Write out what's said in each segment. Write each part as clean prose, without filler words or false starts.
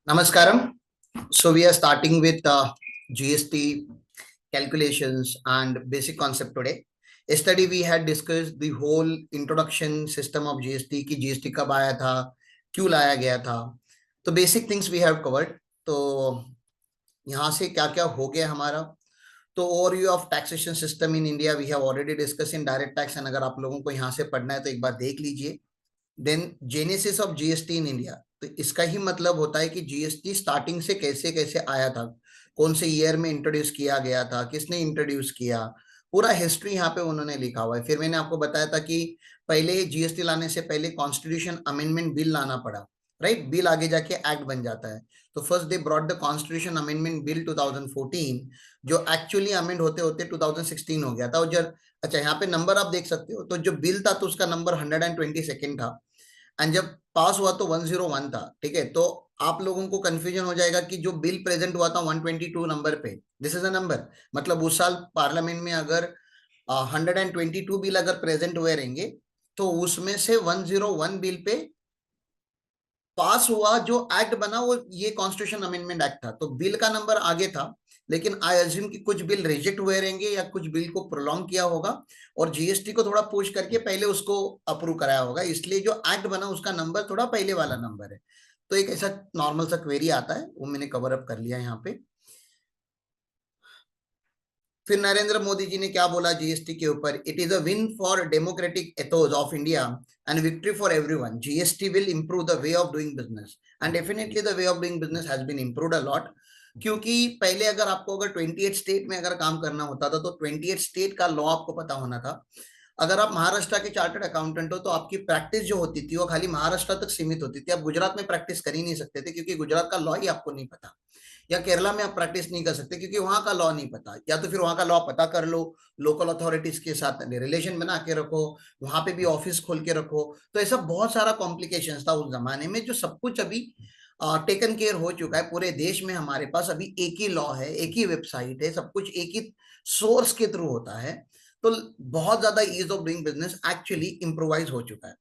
Namaskaram. So we are starting with GST calculations and basic concept today. Yesterday we had discussed the whole introduction system of GST कि GST कब आया था, क्यों लाया गया था. तो basic things we have covered. तो यहाँ से क्या क्या हो गया हमारा. तो overview of taxation system in India we have already discussed in direct tax and अगर आप लोगों को यहाँ से पढ़ना है तो एक बार देख लीजिए. Then genesis of GST in India. तो इसका ही मतलब होता है कि जीएसटी स्टार्टिंग से कैसे कैसे आया था, कौन से ईयर में इंट्रोड्यूस किया गया था, किसने इंट्रोड्यूस किया, पूरा हिस्ट्री यहाँ पे उन्होंने लिखा हुआ है. फिर मैंने आपको बताया था कि पहले जीएसटी लाने से पहले कॉन्स्टिट्यूशन अमेंडमेंट बिल लाना पड़ा. राइट, बिल आगे जाके एक्ट बन जाता है. तो first they brought the constitution amendment bill 2014, जो एक्चुअली अमेंड होते होते 2016 हो गया था. और जब अच्छा यहाँ पे नंबर आप देख सकते हो, तो जो बिल था तो उसका नंबर 122 था एंड जब पास हुआ तो 101 था. ठीक है, तो आप लोगों को कंफ्यूजन हो जाएगा कि जो बिल प्रेजेंट हुआ था 122 नंबर पे, दिस इज अ नंबर. मतलब उस साल पार्लियामेंट में अगर 122 बिल अगर प्रेजेंट हुए रहेंगे तो उसमें से 101 बिल पे पास हुआ, जो एक्ट बना वो ये कॉन्स्टिट्यूशन अमेंडमेंट एक्ट था. तो बिल का नंबर आगे था, लेकिन आई अज्यूम कि कुछ बिल रिजेक्ट हुए रहेंगे या कुछ बिल को प्रोलॉन्ग किया होगा और जीएसटी को थोड़ा पुश करके पहले उसको अप्रूव कराया होगा, इसलिए जो एक्ट बना उसका नंबर थोड़ा पहले वाला नंबर है. तो एक ऐसा नॉर्मल सा क्वेरी आता है, वो मैंने कवर अप कर लिया यहाँ पे. फिर नरेंद्र मोदी जी ने क्या बोला जीएसटी के ऊपर, it is a win for democratic ethos of India and victory for everyone. GST will improve the way of doing business and definitely the way of doing business has been improved a lot. क्योंकि पहले अगर आपको अगर 28 state में अगर काम करना होता था तो 28 स्टेट का लॉ आपको पता होना था. अगर आप महाराष्ट्र के चार्टर्ड अकाउंटेंट हो तो आपकी प्रैक्टिस जो होती थी वो खाली महाराष्ट्र तक सीमित होती थी. आप गुजरात में प्रैक्टिस कर ही नहीं सकते थे क्योंकि गुजरात का लॉ ही आपको नहीं पता, या केरला में आप प्रैक्टिस नहीं कर सकते क्योंकि वहां का लॉ नहीं पता, या तो फिर वहां का लॉ पता कर लो, लोकल अथॉरिटीज के साथ रिलेशन बना के रखो, वहां पे भी ऑफिस खोल के रखो. तो ऐसा बहुत सारा कॉम्प्लिकेशंस था उस जमाने में, जो सब कुछ अभी टेकन केयर हो चुका है. पूरे देश में हमारे पास अभी एक ही लॉ है, एक ही वेबसाइट है, सब कुछ एक ही सोर्स के थ्रू होता है. तो बहुत ज्यादा ease of doing business actually improvise हो चुका है.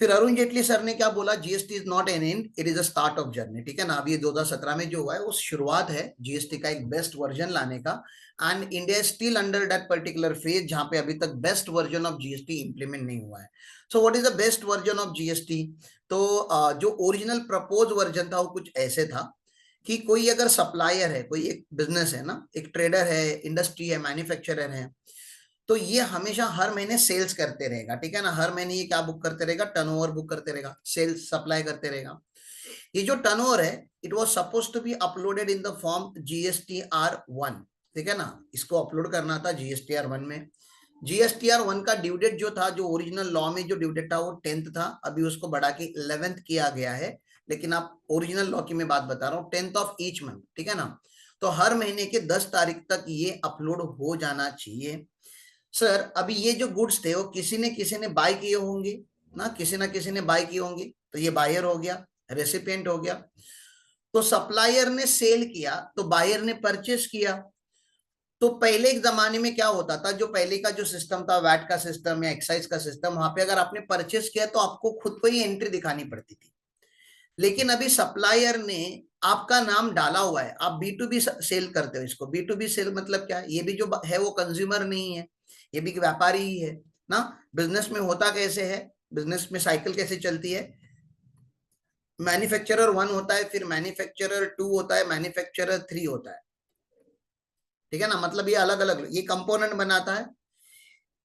फिर अरुण जेटली सर ने क्या बोला, GST is not an and, it is a start of journey. ठीक है ना, अभी 2017 में जो हुआ है वो शुरुआत है जीएसटी का एक बेस्ट वर्जन लाने का. And India is still under that particular phase जहां पे अभी तक best version of GST implement नहीं हुआ है. So what is the best version of GST. तो जो ओरिजिनल प्रपोज वर्जन था वो कुछ ऐसे था कि कोई अगर सप्लायर है, कोई एक बिजनेस है ना, एक ट्रेडर है, इंडस्ट्री है, मैन्युफैक्चरर है, तो ये हमेशा हर महीने सेल्स करते रहेगा. ठीक है ना, हर महीने ये क्या बुक करते रहेगा, टर्नओवर बुक करते रहेगा, सेल्स सप्लाई करते रहेगा. ये जो टर्नओवर है, it was suppose to be uploaded in the form GSTR 1. ठीक है ना, इसको अपलोड करना था जीएसटीआर 1 में. जीएसटीआर 1 का ड्यू डेट जो था, जो ओरिजिनल लॉ में जो ड्यू डेट था वो 10th था, अभी उसको बढ़ा के 11th किया गया है. लेकिन आप ओरिजिनल लॉ की मैं बात बता रहा हूँ, 10th ऑफ ईच मंथ. ठीक है ना, तो हर महीने के 10 तारीख तक ये अपलोड हो जाना चाहिए. सर अभी ये जो गुड्स थे वो किसी ने बाय किए होंगे ना किसी ने बाय किए होंगे. तो ये बायर हो गया, रेसिपिएंट हो गया. तो सप्लायर ने सेल किया तो बायर ने परचेस किया. तो पहले एक जमाने में क्या होता था, जो पहले का जो सिस्टम था, वैट का सिस्टम या एक्साइज का सिस्टम, वहां पे अगर आपने परचेस किया तो आपको खुद को ही एंट्री दिखानी पड़ती थी. लेकिन अभी सप्लायर ने आपका नाम डाला हुआ है, आप बी टू बी सेल करते हो. इसको बी टू बी सेल मतलब क्या है, ये भी जो है वो कंज्यूमर नहीं है, ये भी व्यापारी ही है ना. बिजनेस में होता कैसे है, बिजनेस में साइकिल कैसे चलती है, मैन्युफैक्चरर 1 होता है, फिर मैन्युफैक्चरर 2 होता है, मैन्युफैक्चरर 3 होता है. ठीक है ना, मतलब ये अलग अलग ये कंपोनेंट बनाता है,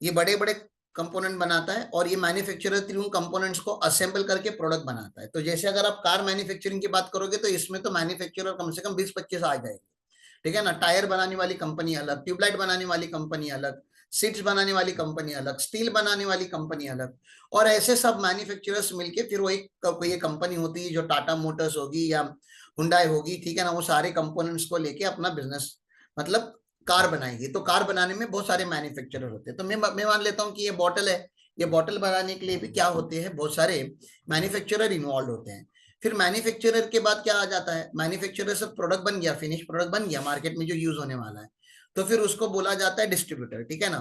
ये बड़े बड़े कंपोनेंट बनाता है, और ये मैन्युफैक्चरर 3 उन कंपोनेंट्स को असेंबल करके प्रोडक्ट बनाता है. तो जैसे अगर आप कार मैन्युफैक्चरिंग की बात करोगे तो इसमें तो मैन्युफैक्चरर कम से कम 20-25 आ जाएंगे. ठीक है ना, टायर बनाने वाली कंपनी अलग, ट्यूबलाइट बनाने वाली कंपनी अलग, सीट्स बनाने वाली कंपनी अलग, स्टील बनाने वाली कंपनी अलग, और ऐसे सब मैन्युफैक्चरर्स मिलके फिर वो एक कोई कंपनी होती है जो टाटा मोटर्स होगी या हुंडई होगी. ठीक है ना, वो सारे कंपोनेंट्स को लेके अपना बिजनेस मतलब कार बनाएगी. तो कार बनाने में बहुत सारे मैन्युफैक्चरर होते हैं. तो मैं मान लेता हूँ कि ये बॉटल है, ये बॉटल बनाने के लिए भी क्या होते हैं, बहुत सारे मैन्युफैक्चरर इन्वॉल्व होते हैं. फिर मैन्युफैक्चरर के बाद क्या आ जाता है, मैन्युफैक्चरर से प्रोडक्ट बन गया, फिनिश प्रोडक्ट बन गया मार्केट में जो यूज होने वाला है, तो फिर उसको बोला जाता है डिस्ट्रीब्यूटर. ठीक है ना,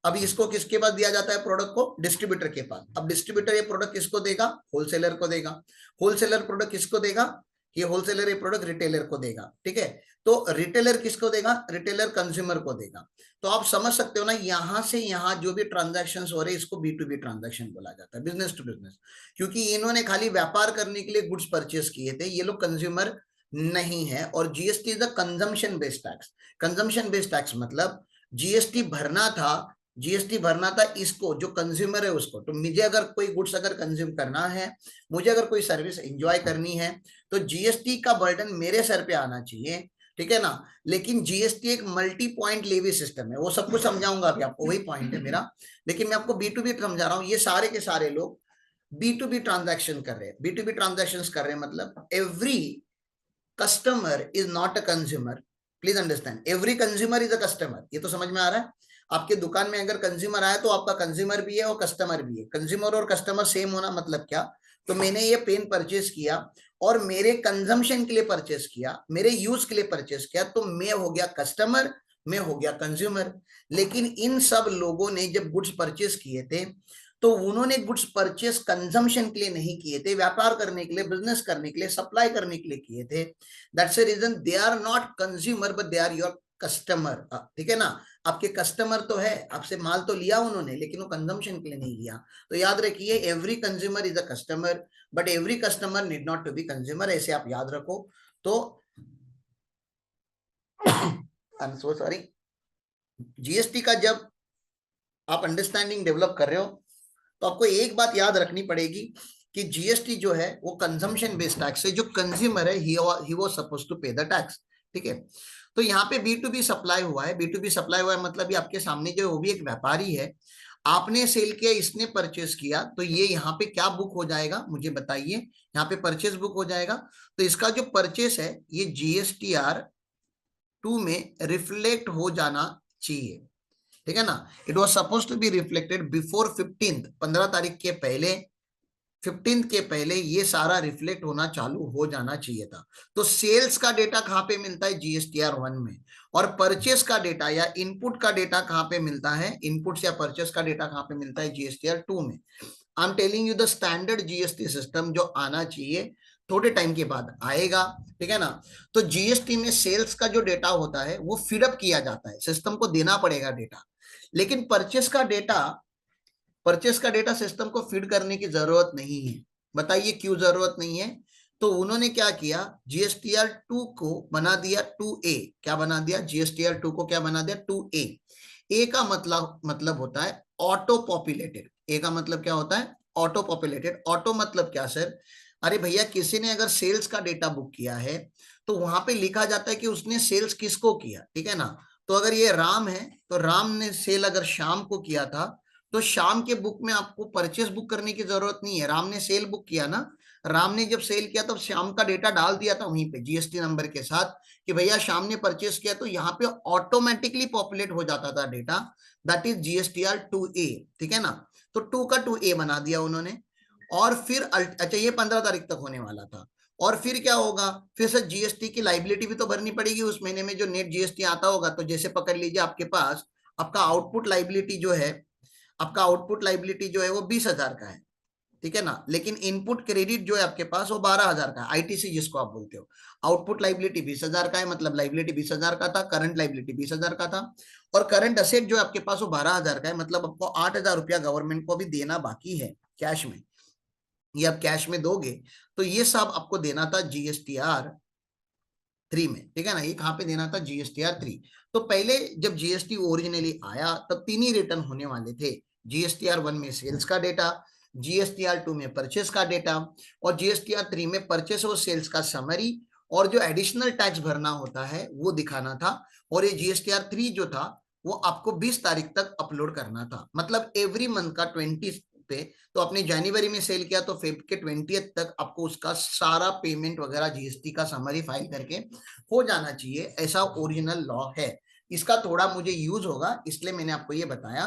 अब इसको किसके पास दिया जाता है प्रोडक्ट को? डिस्ट्रीब्यूटर के पास। अब डिस्ट्रीब्यूटर ये प्रोडक्ट किसको देगा? होलसेलर को देगा। होलसेलर प्रोडक्ट किसको देगा? ये होलसेलर ये प्रोडक्ट रिटेलर को देगा। ठीक है, तो रिटेलर किसको देगा? रिटेलर कंज्यूमर को देगा। तो आप समझ सकते हो ना, यहां से यहां जो भी ट्रांजैक्शन हो रहे हैं इसको B2B ट्रांजैक्शन बोला जाता है, बिजनेस टू बिजनेस। क्योंकि इन्होंने खाली व्यापार करने के लिए गुड्स परचेस किए थे, ये लोग कंज्यूमर नहीं है। और GST is the consumption based tax. Consumption based tax मतलब जीएसटी भरना था, जीएसटी भरना था इसको जो कंज्यूमर है उसको। तो मुझे अगर कोई गुड्स अगर कंज्यूम करना है, मुझे अगर कोई सर्विस एंजॉय करनी है, तो जीएसटी का बर्डन मेरे सर पे आना चाहिए। ठीक है ना। लेकिन जीएसटी एक मल्टी पॉइंट लेवी सिस्टम है, वो सब कुछ समझाऊंगा अभी आपको, वही पॉइंट है मेरा। लेकिन मैं आपको B2B समझा रहा हूँ। ये सारे के सारे लोग B2B ट्रांजैक्शन कर रहे हैं। B2B ट्रांजैक्शन कर रहे हैं मतलब every customer is not a consumer. Please understand, every consumer is a customer. ये तो समझ में आ रहा है? आपके दुकान में अगर कंज्यूमर आया तो आपका कंज्यूमर भी है और कस्टमर भी है। कंज्यूमर और कस्टमर सेम होना मतलब क्या? तो मैंने ये पेन परचेस किया और मेरे कंजम्पशन के लिए परचेस किया, मेरे यूज के लिए परचेस किया, तो मैं हो गया कस्टमर, मैं हो गया कंज्यूमर। लेकिन इन सब लोगों ने जब गुड्स परचेस किए थे तो उन्होंने गुड्स परचेस कंजम्पशन के लिए नहीं किए थे, व्यापार करने के लिए, बिजनेस करने के लिए, सप्लाई करने के लिए किए थे। That's the reason they are not consumer but they are your customer. ठीक है ना। आपके कस्टमर तो है, आपसे माल तो लिया उन्होंने, लेकिन वो कंजम्पशन के लिए नहीं लिया। तो याद रखिए, every consumer is a customer but every customer need not to be consumer, ऐसे आप याद रखो। तो I am so sorry, GST का जब आप अंडरस्टैंडिंग डेवलप कर रहे हो तो आपको एक बात याद रखनी पड़ेगी कि जीएसटी जो है वो कंजम्पशन बेस्ड टैक्स है। जो कंज्यूमर है ही वाज सपोज्ड टू पे द टैक्स। ठीक है, तो यहाँ पे B2B सप्लाई हुआ है। B2B सप्लाई हुआ है मतलब ये आपके सामने जो है वो भी एक व्यापारी है, आपने सेल किया, इसने परचेस किया, तो ये यहाँ पे क्या बुक हो जाएगा मुझे बताइए? यहाँ पे परचेस बुक हो जाएगा। तो इसका जो परचेस है ये GSTR 2 में रिफ्लेक्ट हो जाना चाहिए। ठीक है ना। It was suppose to be reflected before 15th, 15 तारीख के पहले, 15th के पहले ये सारा रिफ्लेक्ट होना चालू हो जाना चाहिए था। तो सेल्स का डेटा कहां पे मिलता है? GSTR 1 में। और परचेस का डेटा या इनपुट का डेटा कहां पे मिलता है? इनपुट या परचेस का डेटा कहां पे मिलता है? GSTR 2 में। I am telling you the standard GST system जो आना चाहिए थोड़े टाइम के बाद आएगा। ठीक है ना। तो जीएसटी में सेल्स का जो डेटा होता है वो फीडअप किया जाता है, सिस्टम को देना पड़ेगा डेटा। लेकिन परचेस का डेटा सिस्टम को फीड करने की जरूरत नहीं है। बताइए क्यों जरूरत नहीं है? तो उन्होंने क्या किया, GSTR 2 को बना दिया 2A। क्या बना दिया? GSTR 2 को क्या बना दिया? 2A। ए का मतलब होता है ऑटो पॉपुलेटेड। ए का मतलब क्या होता है? Auto populated. ऑटो मतलब क्या सर? अरे भैया, किसी ने अगर सेल्स का डेटा बुक किया है तो वहां पे लिखा जाता है कि उसने सेल्स किसको किया। ठीक है ना। तो अगर ये राम है तो राम ने सेल अगर शाम को किया था, तो शाम के बुक में आपको परचेस बुक करने की जरूरत नहीं है। राम ने सेल बुक किया ना, राम ने जब सेल किया तो शाम का डेटा डाल दिया था वहीं पे जीएसटी नंबर के साथ कि भैया शाम ने परचेस किया, तो यहाँ पे ऑटोमेटिकली पॉपुलेट हो जाता था data. That is GSTR 2A। ठीक है ना। तो 2 का 2A बना दिया उन्होंने। और फिर अच्छा, ये 15 तारीख तक होने वाला था। और फिर क्या होगा? फिर सर जीएसटी की लाइबिलिटी भी तो भरनी पड़ेगी उस महीने में जो नेट जीएसटी आता होगा। तो जैसे पकड़ लीजिए, आपके पास आपका आउटपुट लाइबिलिटी जो है, आपका आउटपुट लाइबिलिटी जो है वो 20,000 का है। ठीक है ना। लेकिन इनपुट क्रेडिट जो है आपके पास वो 12,000 का है, आईटीसी जिसको आप बोलते हो। आउटपुट लाइबिलिटी 20,000 का है, मतलब लाइबिलिटी 20,000 का था, करंट लाइबिलिटी 20,000 का था। और करंट असेट जो आपके पास वो 12,000 का है, मतलब आपको 8,000 रुपया गवर्नमेंट को भी देना बाकी है कैश में। ये आप कैश में दोगे तो ये सब आपको देना था GSTR 3 में। ठीक है ना। ये कहां पे देना था? GSTR 3। तो पहले जब जीएसटी ओरिजिनली आया तब 3 ही रिटर्न होने वाले थे। GSTR 1 में सेल्स का डेटा, GSTR 2 में परचेस का डेटा, और GSTR 3 में परचेस और सेल्स का समरी, और जो एडिशनल टैक्स भरना होता है वो दिखाना था। और ये GSTR 3 जो था वो आपको 20 तारीख तक अपलोड करना था, मतलब एवरी मंथ का 20 पे। तो आपने जनवरी में सेल किया तो फेब के 20th तक आपको उसका सारा पेमेंट वगैरह जीएसटी का समरी फाइल करके हो जाना चाहिए। ऐसा ओरिजिनल लॉ है। इसका थोड़ा मुझे यूज होगा इसलिए मैंने आपको ये बताया।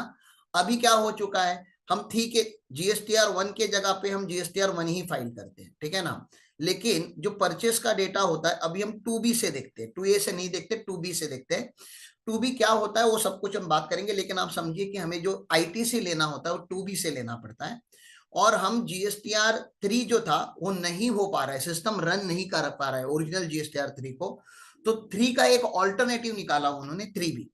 अभी क्या हो चुका है, हम ठीक है GSTR 1 के जगह पे हम GSTR 1 ही फाइल करते हैं। ठीक है ना। लेकिन जो परचेस का डेटा होता है अभी हम 2B से देखते हैं, 2A से नहीं देखते, 2B से देखते हैं। टू बी क्या होता है वो सब कुछ हम बात करेंगे, लेकिन आप समझिए कि हमें जो आईटी से लेना होता है वो टू बी से लेना पड़ता है, और हम जीएसटीआर 3 जो था वो नहीं हो पा रहा है, सिस्टम रन नहीं कर पा रहा है ओरिजिनल जीएसटीआर 3 को, तो 3 का एक ऑल्टरनेटिव निकाला उन्होंने 3B,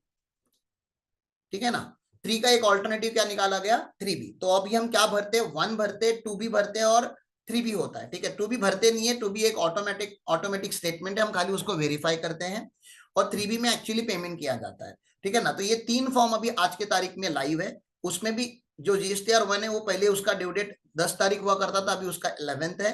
ठीक है ना। 3 का एक ऑल्टरनेटिव क्या निकाला गया, 3B। तो अभी हम क्या भरते हैं, 1 भरते हैं, 2B भरते हैं और 3B होता है, ठीक है। 2B भरते नहीं है, 2B एक ऑटोमेटिक स्टेटमेंट है, हम खाली उसको वेरीफाई करते हैं, और 3B में एक्चुअली पेमेंट किया जाता है, ठीक है ना। तो ये 3 फॉर्म अभी आज के तारीख में लाइव है। उसमें भी जो जीएसटीआर 1 है वो पहले उसका ड्यू डेट 10 तारीख हुआ करता था, अभी उसका 11th है।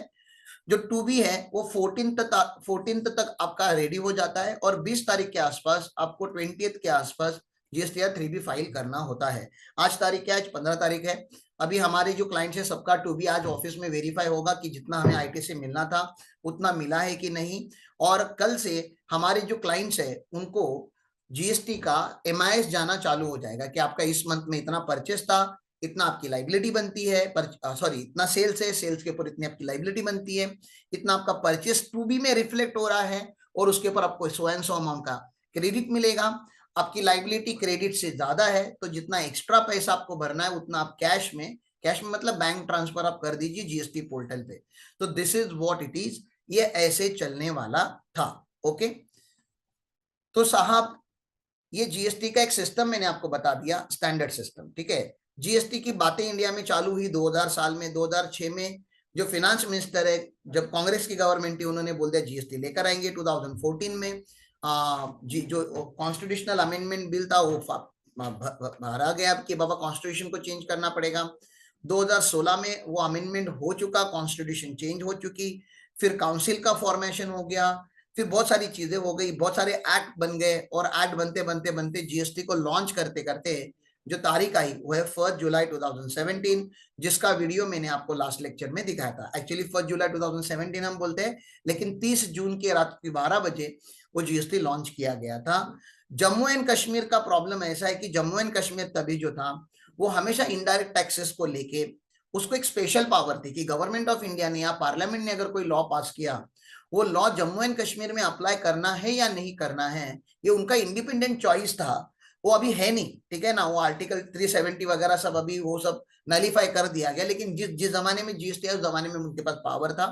जो 2B है वो 14th तक आपका रेडी हो जाता है, और 20 तारीख के आसपास आपको 20th के आसपास जीएसटीआर 3B फाइल करना होता है। आज तारीख क्या है, आज 15 तारीख है। अभी हमारे जो क्लाइंट्स है सबका 2B आज ऑफिस में वेरीफाई होगा कि जितना हमें आईटी से मिलना था उतना मिला है कि नहीं, और कल से हमारे जो क्लाइंट्स है उनको जीएसटी का एमआईएस जाना चालू हो जाएगा कि आपका इस मंथ में इतना परचेस था, इतना आपकी लाइबिलिटी बनती है, सॉरी इतना सेल्स है, सेल्स के ऊपर इतनी आपकी लाइबिलिटी बनती है, इतना आपका परचेस 2B में रिफ्लेक्ट हो रहा है, और उसके ऊपर आपको सो एंड सो अमाउंट का क्रेडिट मिलेगा। आपकी लाइबिलिटी क्रेडिट से ज्यादा है तो जितना एक्स्ट्रा पैसा आपको भरना है उतना आप कैश में मतलब बैंक ट्रांसफर आप कर दीजिए जीएसटी पोर्टल पे। तो this is what it is, ये ऐसे चलने वाला था। ओके, तो साहब ये जीएसटी का एक सिस्टम मैंने आपको बता दिया, स्टैंडर्ड सिस्टम, ठीक है। जीएसटी की बातें इंडिया में चालू हुई 2000 साल में, 2006 में जो फिनेंस मिनिस्टर है, जब कांग्रेस की गवर्नमेंट थी, उन्होंने बोल दिया जीएसटी लेकर आएंगे। 2014 में जो कॉन्स्टिट्यूशनल अमेंडमेंट बिल था वो भरा गया कि बाबा कॉन्स्टिट्यूशन को चेंज करना पड़ेगा। 2016 में वो अमेंडमेंट हो चुका, कॉन्स्टिट्यूशन चेंज हो चुकी, फिर काउंसिल का फॉर्मेशन हो गया, फिर बहुत सारी चीजें हो गई, बहुत सारे एक्ट बन गए, और एक्ट बनते बनते बनते जीएसटी को लॉन्च करते करते जो तारीख आई वो है 1 जुलाई 2017, जिसका वीडियो मैंने आपको लास्ट लेक्चर में दिखाया था। एक्चुअली 1 जुलाई 2017 हम बोलते हैं, लेकिन 30 जून की रात के 12 बजे वो जीएसटी लॉन्च किया गया था। जम्मू एंड कश्मीर का प्रॉब्लम ऐसा है कि जम्मू एंड कश्मीर तभी जो था वो हमेशा इनडायरेक्ट टैक्सेस को लेके उसको एक स्पेशल पावर थी कि गवर्नमेंट ऑफ इंडिया ने या पार्लियामेंट ने अगर कोई लॉ पास किया, वो लॉ जम्मू एंड कश्मीर में अप्लाई करना है या नहीं करना है ये उनका इंडिपेंडेंट चॉइस था। वो अभी है नहीं, ठीक है ना। वो आर्टिकल 370 वगैरह सब अभी वो सब नलीफाई कर दिया गया, लेकिन जिस जमाने में जीएसटी है उस जमाने में उनके पास पावर था।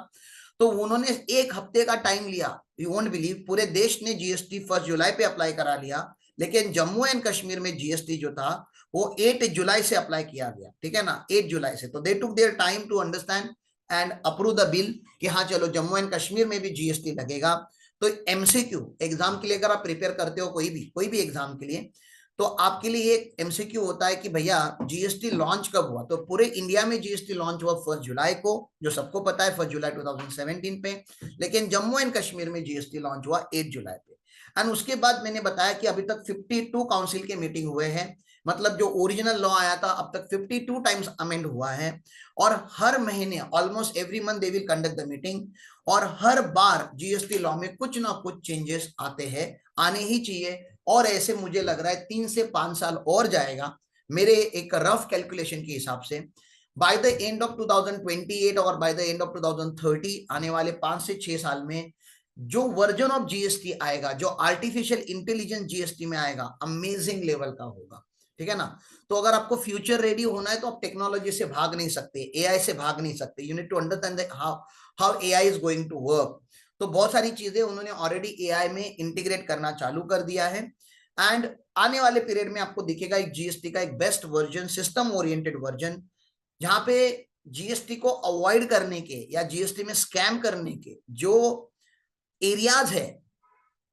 तो उन्होंने 1 हफ्ते का टाइम लिया, यू वोंट बिलीव, पूरे देश ने जीएसटी 1 जुलाई पे अप्लाई करा लिया, लेकिन जम्मू एंड कश्मीर में जीएसटी जो था वो 8 जुलाई से अप्लाई किया गया, ठीक है ना, 8 जुलाई से। तो they took their time to understand and approve the bill कि हाँ चलो जम्मू एंड कश्मीर में भी जीएसटी लगेगा। तो एमसीक्यू एग्जाम के लिए अगर आप प्रिपेयर करते हो कोई भी एग्जाम के लिए, तो आपके लिए एक एमसीक्यू होता है कि भैया जीएसटी लॉन्च कब हुआ। तो पूरे इंडिया में जीएसटी लॉन्च हुआ 1 जुलाई को, जो सबको पता है 1 जुलाई 2017 पे, लेकिन जम्मू एंड कश्मीर में जीएसटी लॉन्च हुआ 8 जुलाई पे। एंड उसके बाद मैंने बताया कि अभी तक 52 काउंसिल के मीटिंग हुए हैं, मतलब जो ओरिजिनल लॉ आया था अब तक 52 टाइम्स अमेंड हुआ है, और हर महीने almost every month they will conduct the meeting, और हर बार जीएसटी लॉ में कुछ ना कुछ चेंजेस आते हैं, आने ही चाहिए। और ऐसे मुझे लग रहा है 3 से 5 साल और जाएगा मेरे एक रफ कैलकुलेशन के हिसाब से। बाय द एंड ऑफ 2028 और बाय द एंड ऑफ 2030 आने वाले 5 से 6 साल में जो वर्जन ऑफ जीएसटी आएगा, जो आर्टिफिशियल इंटेलिजेंस जीएसटी में आएगा, अमेजिंग लेवल का होगा, ठीक है ना। तो अगर आपको फ्यूचर रेडी होना है तो आप टेक्नोलॉजी से भाग नहीं सकते, एआई से भाग नहीं सकते, you need to understand how AI is going to work. तो बहुत सारी चीजें उन्होंने ऑलरेडी एआई में इंटीग्रेट करना चालू कर दिया है, एंड आने वाले पीरियड में आपको दिखेगा एक जीएसटी का एक best version, system oriented version, जहां पे जीएसटी को अवॉइड करने के या जीएसटी में स्कैम करने के जो एरियाज है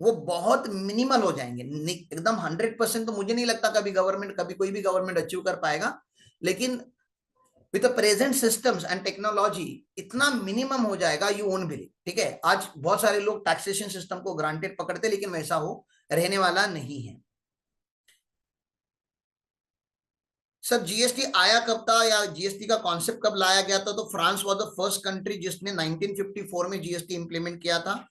वो बहुत मिनिमल हो जाएंगे, एकदम 100% तो मुझे नहीं लगता कभी कोई भी गवर्नमेंट अचीव कर पाएगा, लेकिन with the present systems and technology इतना मिनिमम हो जाएगा, यू वोंट बिलीव, ठीक है। आज बहुत सारे लोग टैक्सेशन सिस्टम को ग्रांटेड पकड़ते, लेकिन वैसा हो रहने वाला नहीं है। सर जीएसटी आया कब था या जीएसटी का कॉन्सेप्ट कब लाया गया था, तो France was the first country जिसने 1954 में जीएसटी इंप्लीमेंट किया था।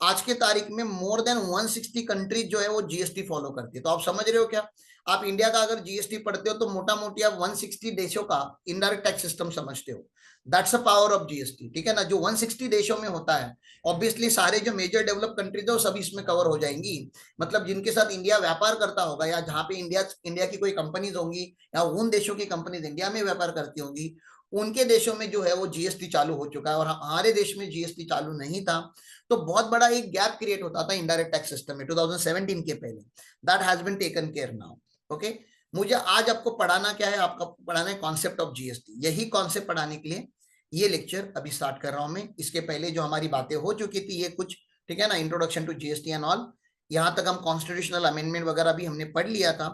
आज के तारीख में मोर देन 160 कंट्रीज जो है वो जीएसटी फॉलो करती है। तो आप समझ रहे हो क्या, आप इंडिया का अगर जीएसटी पढ़ते हो तो मोटा मोटी आप 160 देशों का इनडायरेक्ट टैक्स सिस्टम समझते हो। That's a power of GST, ठीक है ना, जो 160 देशों में होता है। ऑब्वियसली सारे जो मेजर डेवलप कंट्रीज है वो सभी इसमें कवर हो जाएंगी, मतलब जिनके साथ इंडिया व्यापार करता होगा या जहां पे इंडिया की कोई कंपनीज होंगी या उन देशों की कंपनीज इंडिया में व्यापार करती होंगी, उनके देशों में जो है वो जीएसटी चालू हो चुका है और हमारे देश में जीएसटी चालू नहीं था। तो बहुत बड़ा एक गैप क्रिएट होता था इंडायरेक्ट टैक्स सिस्टम में 2017 के पहले। That has been taken care now. Okay, मुझे आज आपको पढ़ाना क्या है, आपको पढ़ाना है कॉन्सेप्ट ऑफ जीएसटी। यही कॉन्सेप्ट पढ़ाने के लिए ये लेक्चर अभी स्टार्ट कर रहा हूं मैं। इसके पहले जो हमारी बातें हो चुकी थी ये कुछ, ठीक है ना, introduction to GST and all, यहां तक हम कॉन्स्टिट्यूशनल अमेंडमेंट वगैरह भी हमने पढ़ लिया था।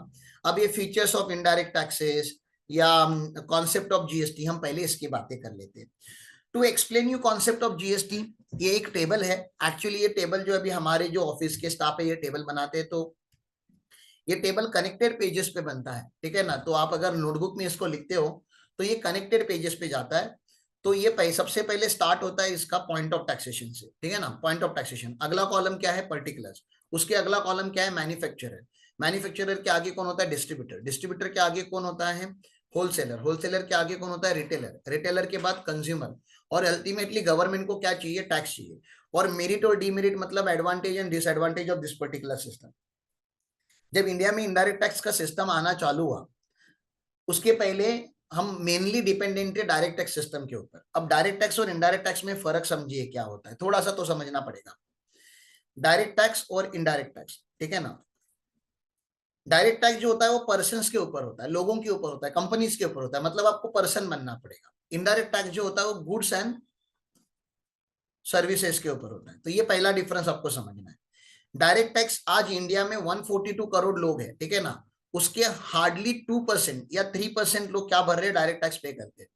अब ये फीचर्स ऑफ इनडायरेक्ट टैक्सेस या कॉन्सेप्ट ऑफ जीएसटी, हम पहले इसकी बातें कर लेते हैं। To explain you concept of GST, ये एक टेबल है। एक्चुअली ये टेबल जो अभी हमारे जो ऑफिस के स्टाफ है ये टेबल बनाते हैं, तो ये टेबल कनेक्टेड पेजेस पे बनता है, ठीक है ना। तो आप अगर नोटबुक में इसको लिखते हो तो ये कनेक्टेड पेजेस पे जाता है। तो ये सबसे पहले स्टार्ट होता है इसका पॉइंट ऑफ टैक्सेशन से, ठीक है ना, पॉइंट ऑफ टैक्सेशन। अगला कॉलम क्या है, पर्टिकुलर्स। उसके अगला कॉलम क्या है, मैन्युफैक्चरर। मैन्युफैक्चरर के आगे कौन होता है, डिस्ट्रीब्यूटर। डिस्ट्रीब्यूटर के आगे कौन होता है, होलसेलर। होलसेलर के आगे कौन होता है, रिटेलर। रिटेलर के बाद कंज्यूमर। और अल्टीमेटली गवर्नमेंट को क्या चाहिए, टैक्स चाहिए। और मेरिट और डीमेरिट मतलब advantage and disadvantage of this particular system. जब इंडिया में इनडायरेक्ट टैक्स का सिस्टम आना चालू हुआ, उसके पहले हम मेनली डिपेंडेंट थे डायरेक्ट टैक्स सिस्टम के ऊपर। अब डायरेक्ट टैक्स और इनडायरेक्ट टैक्स में फर्क समझिए क्या होता है, थोड़ा सा तो समझना पड़ेगा। डायरेक्ट टैक्स और इनडायरेक्ट टैक्स, ठीक है ना। डायरेक्ट टैक्स जो होता है वो पर्सन्स के ऊपर होता है, लोगों के ऊपर होता है, कंपनीज के ऊपर होता है, मतलब आपको पर्सन बनना पड़ेगा। इनडायरेक्ट टैक्स जो होता है वो गुड्स एंड सर्विसेज के ऊपर होता है। तो ये पहला डिफरेंस आपको समझना है। डायरेक्ट टैक्स आज इंडिया में 142 करोड़ लोग हैं, ठीक है ना, उसके हार्डली 2% या 3% लोग क्या भर रहे हैं, डायरेक्ट टैक्स पे करते हैं।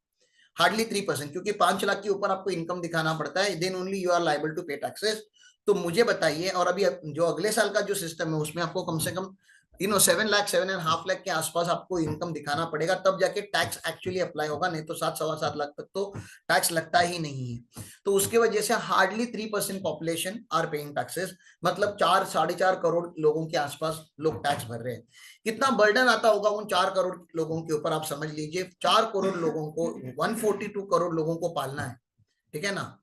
हार्डली 3%, क्योंकि 5 लाख के ऊपर आपको इनकम दिखाना पड़ता है, then only you are liable to pay taxes. तो मुझे बताइए, और अभी जो अगले साल का जो सिस्टम है उसमें आपको कम से कम 7 लाख 7.5 लाख के आसपास आपको इनकम दिखाना पड़ेगा, तब जाके टैक्स एक्चुअली अप्लाई होगा, नहीं तो 7 सवा 7 लाख तक तो टैक्स लगता ही नहीं है। तो उसके वजह से hardly 3% population are paying taxes, मतलब 4 साढ़े 4 करोड़ लोगों के आसपास लोग टैक्स भर रहे हैं। कितना बर्डन आता होगा उन 4 करोड़ लोगों के ऊपर, आप समझ लीजिए। 4 करोड़ लोगों को, 142 करोड़ लोगों को पालना है, ठीक है ना।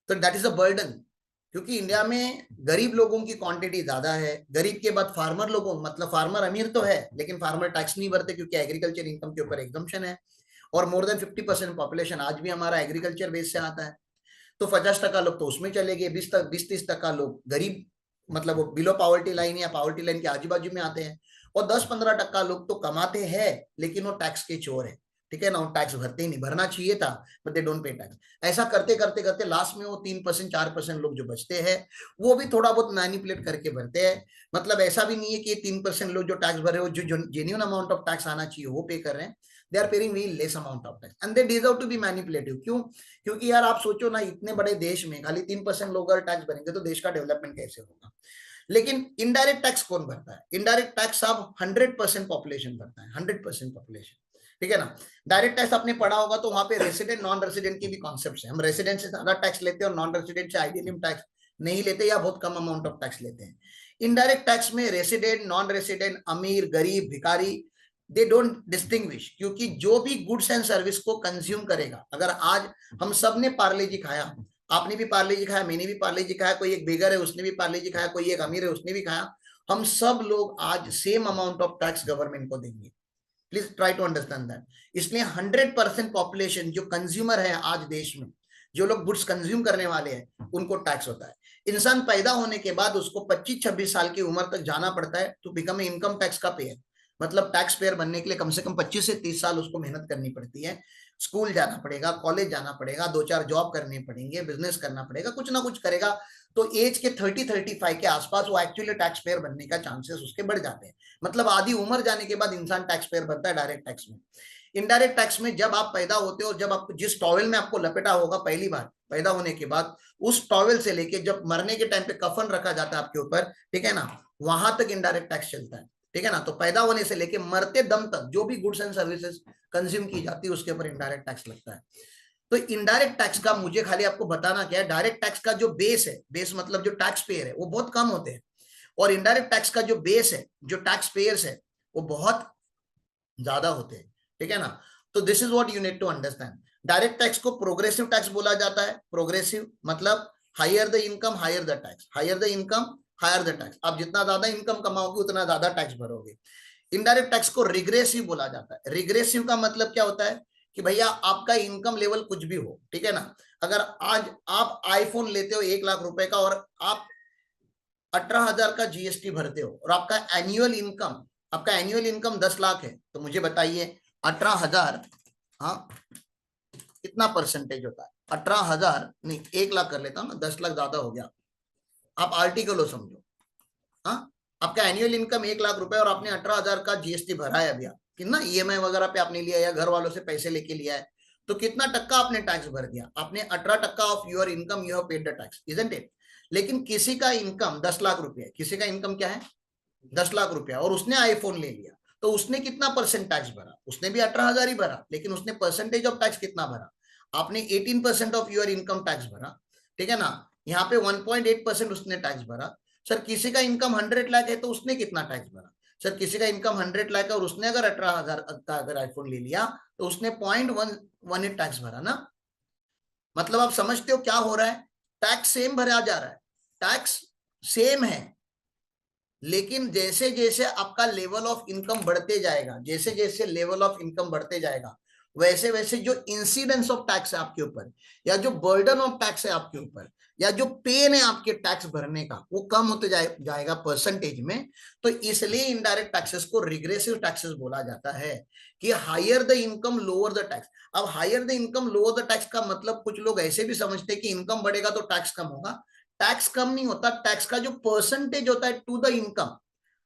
तो दैट इज अ बर्डन, क्योंकि इंडिया में गरीब लोगों की क्वांटिटी ज्यादा है। गरीब के बाद फार्मर लोगों, मतलब फार्मर अमीर तो है लेकिन फार्मर टैक्स नहीं भरते क्योंकि एग्रीकल्चर इनकम के ऊपर एग्जम्पशन है। और मोर देन 50% पॉपुलेशन आज भी हमारा एग्रीकल्चर बेस से आता है। तो 50% लोग तो उसमें चले गए, 20-30% लोग गरीब, मतलब वो बिलो पावर्टी लाइन या पावर्टी लाइन के आजू बाजू में आते हैं। और 10-15% लोग तो कमाते हैं लेकिन वो टैक्स के चोर है, ठीक है ना, वो टैक्स भरते ही नहीं, भरना चाहिए था but they don't pay tax. ऐसा करते करते करते लास्ट में वो 3% 4% लोग जो बचते हैं वो भी थोड़ा बहुत मैनिपुलेट करके भरते हैं। मतलब ऐसा भी नहीं है कि 3% लोग जो टैक्स भर रहे हो, जो जेन्युइन अमाउंट ऑफ टैक्स आना चाहिए वो पे कर रहे हैं, they are paying very less amount of tax and they deserve to be manipulative. क्यों? क्योंकि यार आप सोचो ना, इतने बड़े देश में खाली 3% लोग अगर टैक्स भरेंगे तो देश का डेवलपमेंट कैसे होगा। लेकिन इनडायरेक्ट टैक्स कौन भरता है? इनडायरेक्ट टैक्स आप 100% पॉपुलेशन भरता है, 100% पॉपुलेशन, ठीक है ना। डायरेक्ट टैक्स आपने पढ़ा होगा तो वहां पे रेसिडेंट नॉन रेसिडेंट की भी कॉन्सेप्ट है। हम रेसिडेंट से ज्यादा टैक्स लेते हैं और नॉन रेसिडेंट से आइडियली टैक्स नहीं लेते या बहुत कम अमाउंट ऑफ टैक्स लेते हैं। इनडायरेक्ट टैक्स में रेसिडेंट नॉन रेसिडेंट, अमीर गरीब भिखारी, दे डोंट डिस्टिंग्विश, क्योंकि जो भी गुड्स एंड सर्विस को कंज्यूम करेगा, अगर आज हम सब ने पार्ले जी खाया, आपने भी पार्ले जी खाया, मैंने भी पार्ले जी खाया, कोई एक बेगर है उसने भी पार्ले जी खाया, कोई एक अमीर है उसने भी खाया, हम सब लोग आज same amount of tax government को देंगे। Please try to understand that. इसलिए 100% पॉपुलेशन जो कंज्यूमर है आज देश में, जो लोग गुड्स कंज्यूम करने वाले हैं, उनको टैक्स होता है। इंसान पैदा होने के बाद उसको 25-26 साल की उम्र तक जाना पड़ता है तो बिकम इनकम टैक्स का पेयर। मतलब टैक्स पेयर बनने के लिए कम से कम 25 से 30 साल उसको मेहनत करनी पड़ती है। स्कूल जाना पड़ेगा, कॉलेज जाना पड़ेगा, 2-4 जॉब करने पड़ेंगे, बिजनेस करना पड़ेगा, कुछ ना कुछ करेगा। तो एज के 30-35 के आसपास वो एक्चुअली टैक्स पेयर बनने का चांसेस उसके बढ़ जाते हैं। मतलब आधी उम्र जाने के बाद इंसान टैक्स पेयर बनता है डायरेक्ट टैक्स में। इनडायरेक्ट टैक्स में जब आप पैदा होते हो, जब आपको जिस टॉवेल में आपको लपेटा होगा पहली बार पैदा होने के बाद, उस टॉवेल से लेके जब मरने के टाइम पे कफन रखा जाता है आपके ऊपर, ठीक है ना, वहां तक इनडायरेक्ट टैक्स चलता है, ठीक है ना। तो पैदा होने से लेके मरते दम तक जो भी गुड्स एंड सर्विसेज कंज्यूम की जाती है उसके ऊपर इनडायरेक्ट टैक्स लगता है। तो इनडायरेक्ट टैक्स का मुझे खाली आपको बताना क्या है, डायरेक्ट टैक्स का जो बेस है, बेस मतलब जो टैक्स पेयर है वो बहुत कम होते हैं, और इनडायरेक्ट टैक्स का जो बेस है, जो टैक्स पेयर्स है वो बहुत ज्यादा होते हैं, ठीक है ना। तो this is what you need to understand. Direct tax को प्रोग्रेसिव टैक्स बोला जाता है। प्रोग्रेसिव मतलब higher the income higher the tax, higher the income higher the tax, आप जितना ज्यादा इनकम कमाओगे उतना ज्यादा टैक्स भरोगे। इनडायरेक्ट टैक्स को रिग्रेसिव बोला जाता है। रिग्रेसिव का मतलब क्या होता है कि भैया आपका इनकम लेवल कुछ भी हो, ठीक है ना, अगर आज आप आईफोन लेते हो 1 लाख रुपए का और आप 18,000 का जीएसटी भरते हो और आपका एनुअल इनकम 10 लाख है, तो मुझे बताइए 18,000, हाँ कितना परसेंटेज होता है? 18,000 नहीं, 1 लाख कर लेता हूँ ना, 10 लाख ज्यादा हो गया, आप आर्टिकल समझो। हाँ, आपका एनुअल इनकम 1 लाख रुपए और आपने 18,000 का जीएसटी भरा है, अभी कितना ईएमआई वगैरह पे आपने लिया या घर वालों से पैसे लेके लिया है, तो कितना टक्का आपने टैक्स भर दिया? आपने 18% of your income you have paid the tax, isn't it. लेकिन किसी का इनकम 10 लाख रुपए है, किसी का इनकम क्या है 10 लाख रुपया, और उसने आईफोन ले लिया, तो उसने कितना परसेंट टैक्स भरा? उसने भी 18,000 ही भरा, लेकिन उसने परसेंटेज ऑफ टैक्स कितना भरा? आपने 18% ऑफ योर इनकम टैक्स भरा, ठीक है ना। यहाँ पे 1.8% उसने टैक्स भरा। सर किसी का इनकम 100 लाख है तो उसने कितना टैक्स भरा? सर किसी का इनकम 100 लाख है और उसने अगर 18,000 का अगर आईफोन ले लिया तो उसने 0.118 टैक्स भरा ना। मतलब आप समझते हो क्या हो रहा है? टैक्स सेम भरा जा रहा है, टैक्स सेम है, लेकिन जैसे जैसे आपका लेवल ऑफ इनकम बढ़ते जाएगा, जैसे जैसे लेवल ऑफ इनकम बढ़ते जाएगा, वैसे वैसे जो इंसिडेंस ऑफ टैक्स है आपके ऊपर, या जो बर्डन ऑफ टैक्स है आपके ऊपर, या जो पेन है आपके टैक्स भरने का, वो कम होते जाएगा परसेंटेज में। तो इसलिए इनडायरेक्ट टैक्सेस को रिग्रेसिव टैक्सेस बोला जाता है, कि higher the income lower the tax. अब higher the income lower the tax का मतलब कुछ लोग ऐसे भी समझते हैं कि इनकम बढ़ेगा तो टैक्स कम होगा। टैक्स कम नहीं होता, टैक्स का जो परसेंटेज होता है टू द इनकम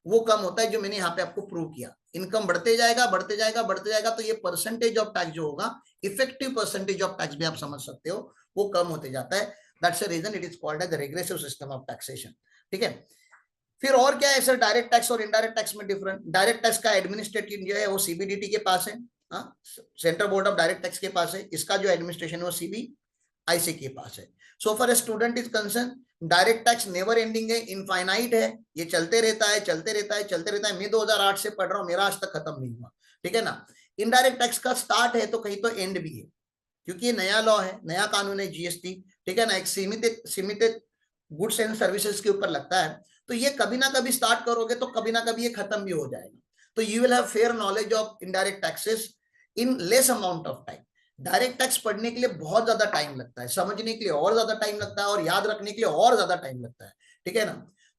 वो कम होता है, जो मैंने यहाँ पे आपको प्रूव किया। इनकम बढ़ते जाएगा बढ़ते जाएगा बढ़ते जाएगा, तो ये परसेंटेज ऑफ टैक्स जो होगा, इफेक्टिव परसेंटेज ऑफ टैक्स भी आप समझ सकते हो, वो कम होते जाता है। That's the reason it is called as regressive system of taxation, ठीक है। फिर और क्या है सर डायरेक्ट टैक्स और इनडायरेक्ट टैक्स में डिफरेंट? डायरेक्ट टैक्स का एडमिनिस्ट्रेटिव जो है वो सीबीडीटी के पास है, central board of direct tax के पास है। इसका जो एडमिनिस्ट्रेशन है वो सीबीआईसी के पास है। So for a student is concern, direct tax never ending है, इनफाइनाइट है, ये चलते रहता है चलते रहता है चलते रहता है। मैं 2008 से पढ़ रहा हूँ, मेरा आज तक खत्म नहीं हुआ, ठीक है ना। इनडायरेक्ट टैक्स का स्टार्ट है तो कहीं तो एंड भी है, क्योंकि ये नया लॉ है, नया कानून है जीएसटी, ठीक है ना। एक सीमित सीमित गुड्स एंड सर्विसेज के ऊपर लगता है, तो ये कभी ना कभी स्टार्ट करोगे तो कभी ना कभी ये खत्म भी हो जाएगा। तो you will have fair knowledge of indirect taxes in less amount of time. Direct tax पढ़ने के लिए बहुत ज्यादा टाइम लगता है, समझने के लिए और ज्यादा टाइम लगता है, और याद रखने के लिए और ज्यादा टाइम लगता है, ठीक है ना।